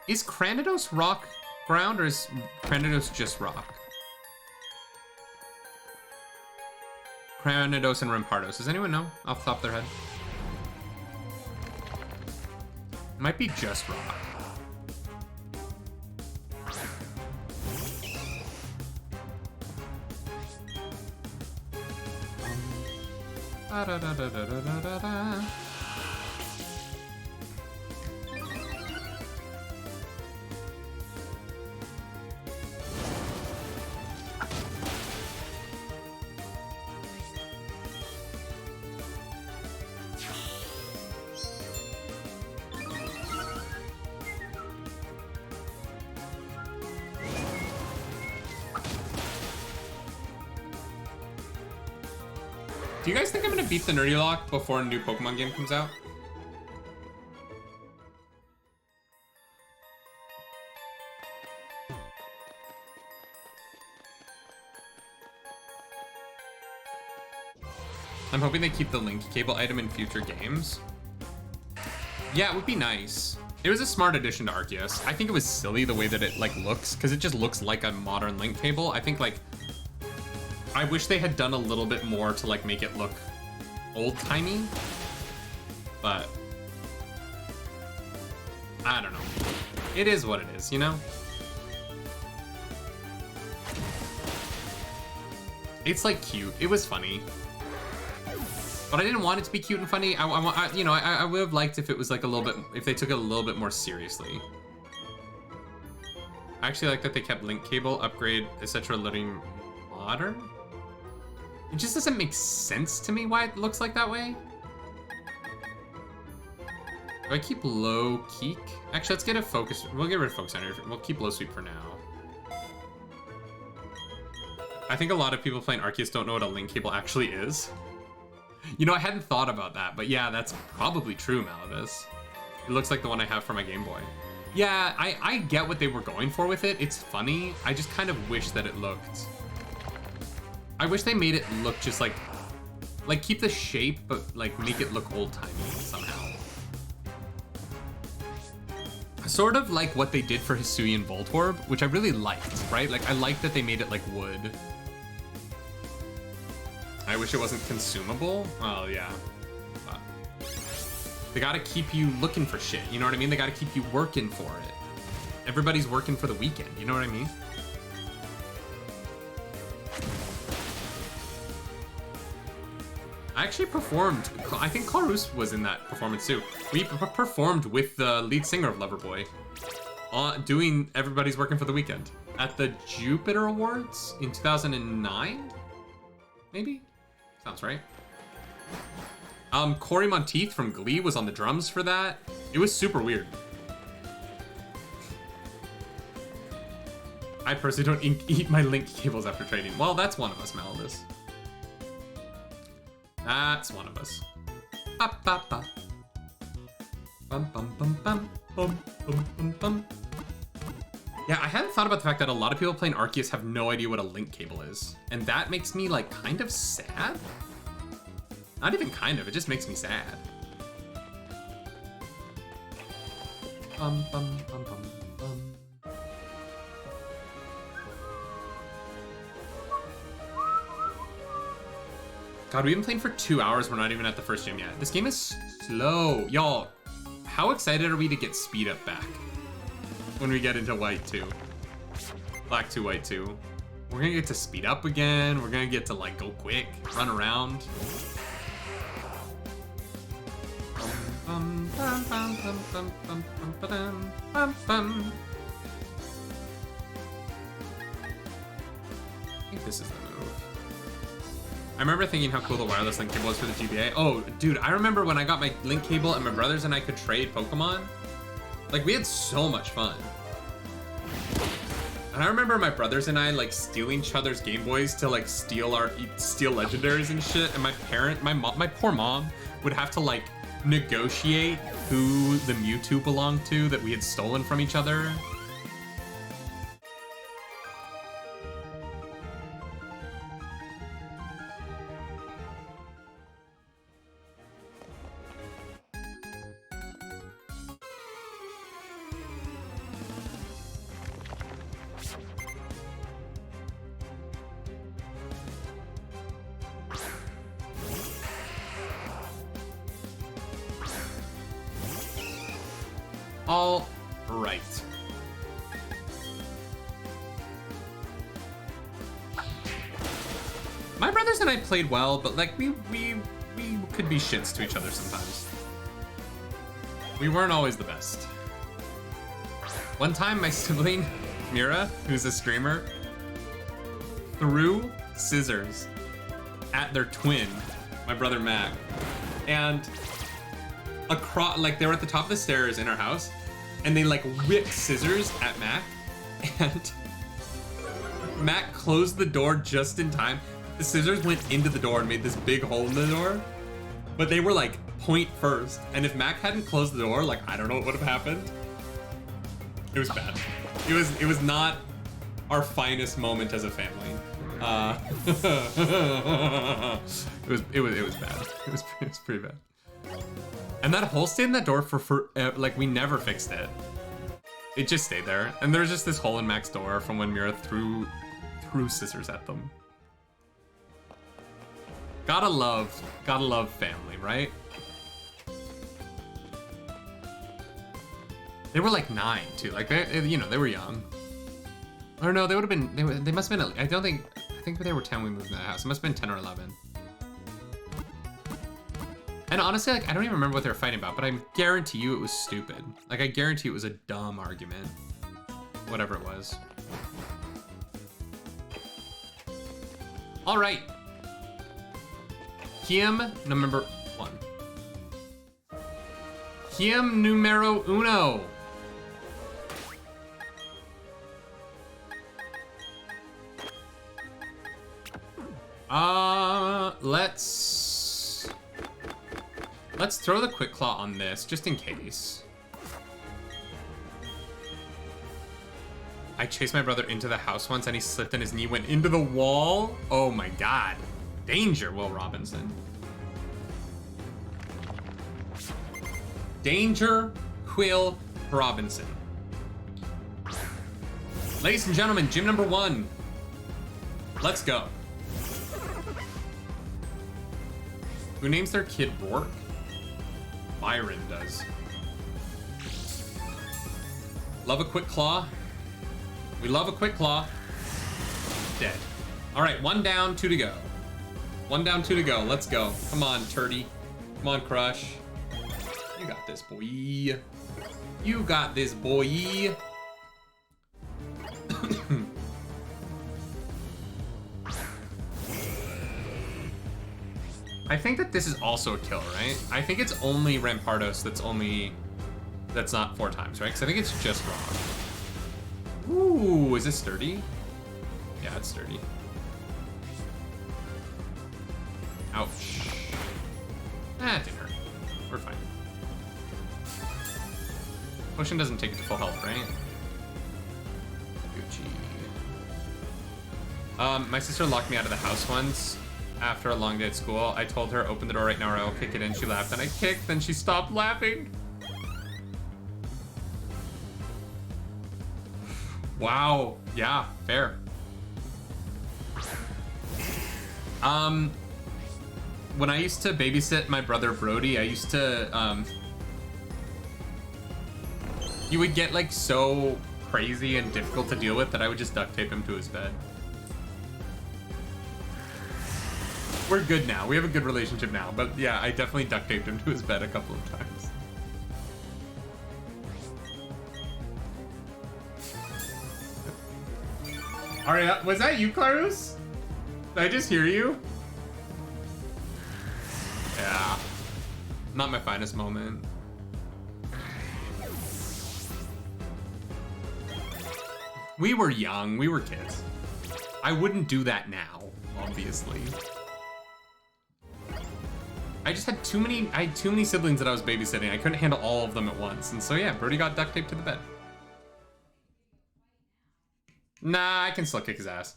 Is Cranidos rock ground, or is Cranidos just rock? Cranidos and Rampardos. Does anyone know off the top of their head? Might be just rock. Da-da-da-da-da-da-da-da. Do you guys think I'm gonna beat the NerdyLocke before a new Pokemon game comes out? I'm hoping they keep the link cable item in future games. Yeah, it would be nice. It was a smart addition to Arceus. I think it was silly the way that it like looks, because it just looks like a modern link cable. I think like I wish they had done a little bit more to like make it look old-timey, but I don't know. It is what it is, you know? It's like cute. It was funny, but I didn't want it to be cute and funny. I would have liked if it was like a little bit, if they took it a little bit more seriously. I actually like that they kept link cable, upgrade, etc. looking modern. It just doesn't make sense to me why it looks like that way. Do I keep low keek? Actually, let's get a focus. We'll get rid of focus center. We'll keep low sweep for now. I think a lot of people playing Arceus don't know what a link cable actually is. You know, I hadn't thought about that, but yeah, that's probably true, Malavis. It looks like the one I have for my Game Boy. Yeah, I get what they were going for with it. It's funny. I just kind of wish that it looked... I wish they made it look just like keep the shape, but like make it look old-timey somehow. Sort of like what they did for Hisuian Voltorb, which I really liked, right? Like I liked that they made it like wood. I wish it wasn't consumable. Well, yeah. But they gotta keep you looking for shit, you know what I mean? They gotta keep you working for it. Everybody's working for the weekend, you know what I mean? I actually performed, I think Clarus was in that performance too. We performed with the lead singer of Loverboy, doing Everybody's Working for the Weekend at the Jupiter Awards in 2009, maybe? Sounds right. Corey Monteith from Glee was on the drums for that. It was super weird. I personally don't eat my link cables after trading. Well, that's one of us, Malvis. That's one of us. Ba, ba, ba. Bum, bum, bum, bum, bum, bum, bum, bum. Yeah, I hadn't thought about the fact that a lot of people playing Arceus have no idea what a link cable is. And that makes me, like, kind of sad? Not even kind of, it just makes me sad. Bum, bum, bum, bum, bum. God, we've been playing for 2 hours. We're not even at the first gym yet. This game is slow. Y'all, how excited are we to get speed up back when we get into white 2? Black 2, white 2. We're gonna get to speed up again. We're gonna get to like go quick, run around. I think this is the move. I remember thinking how cool the wireless link cable was for the GBA. Oh, dude, I remember when I got my link cable and my brothers and I could trade Pokemon. Like, we had so much fun. And I remember my brothers and I, like, stealing each other's Game Boys to, like, steal legendaries and shit. And my poor mom would have to, like, negotiate who the Mewtwo belonged to that we had stolen from each other. All right. My brothers and I played well, but like we could be shits to each other sometimes. We weren't always the best. One time, my sibling, Mira, who's a streamer, threw scissors at their twin, my brother Mac, and across, like they were at the top of the stairs in our house, and they like whipped scissors at Mac, and Mac closed the door just in time. The scissors went into the door and made this big hole in the door, but they were like point first, and if Mac hadn't closed the door, like I don't know what would have happened. It was bad. It was not our finest moment as a family. It was bad. It was pretty bad. And that hole stayed in that door for like we never fixed it. It just stayed there, and there's just this hole in Mac's door from when Mira threw scissors at them. Gotta love family, right? They were like 9 too, like they were young. Or no, they would have been. They must have been. I think they were 10 when we moved in that house. It must have been 10 or 11. And honestly, like I don't even remember what they were fighting about, but I guarantee you it was stupid. Like I guarantee it was a dumb argument, whatever it was. All right. Him number 1. Him numero uno. Let's throw the quick claw on this just in case. I chased my brother into the house once and he slipped and his knee went into the wall. Oh my god. Danger, Will Robinson. Danger, Quill Robinson. Ladies and gentlemen, gym number 1. Let's go. Who names their kid Rourke? Byron does. Love a quick claw. We love a quick claw. Dead. All right, 1 down, 2 to go. 1 down, 2 to go. Let's go. Come on, Turdy. Come on, Crush. You got this, boy. You got this, boy. I think that this is also a kill, right? I think it's only Rampardos that's not 4 times, right? Because I think it's just wrong. Ooh, is this sturdy? Yeah, it's sturdy. Ouch. Ah, it didn't hurt. We're fine. Potion doesn't take it to full health, right? Gucci. My sister locked me out of the house once. After a long day at school, I told her, open the door right now or I will kick it in. She laughed and I kicked, then she stopped laughing. Wow, yeah, fair. When I used to babysit my brother Brody, I used to, he would get like so crazy and difficult to deal with that I would just duct tape him to his bed. We're good now. We have a good relationship now. But yeah, I definitely duct taped him to his bed a couple of times. Alright, was that you, Clarus? Did I just hear you? Yeah. Not my finest moment. We were young. We were kids. I wouldn't do that now, obviously. I just had too many siblings that I was babysitting. I couldn't handle all of them at once. And so yeah, Brody got duct taped to the bed. Nah, I can still kick his ass.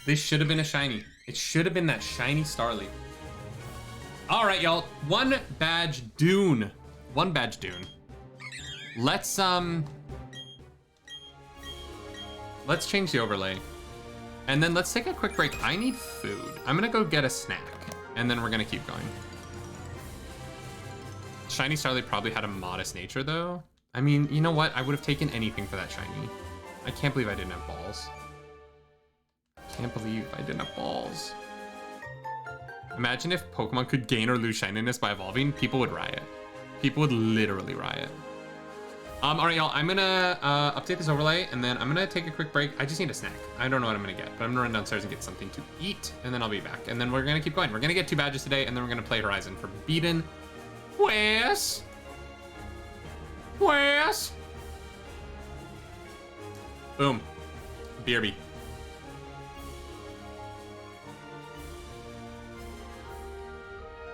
This should have been a shiny. It should have been that shiny Starly. All right, y'all. 1 badge Dune. 1 badge Dune. Let's let's change the overlay. And then let's take a quick break. I need food. I'm gonna go get a snack, and then we're gonna keep going. Shiny Starly probably had a modest nature though. I mean, you know what? I would have taken anything for that shiny. I can't believe I didn't have balls. Can't believe I didn't have balls. Imagine if Pokemon could gain or lose shininess by evolving. People would riot. People would literally riot. All right, y'all. I'm gonna update this overlay, and then I'm gonna take a quick break. I just need a snack. I don't know what I'm gonna get, but I'm gonna run downstairs and get something to eat, and then I'll be back. And then we're gonna keep going. We're gonna get 2 badges today, and then we're gonna play Horizon for Beaten. Wes. Boom. BRB.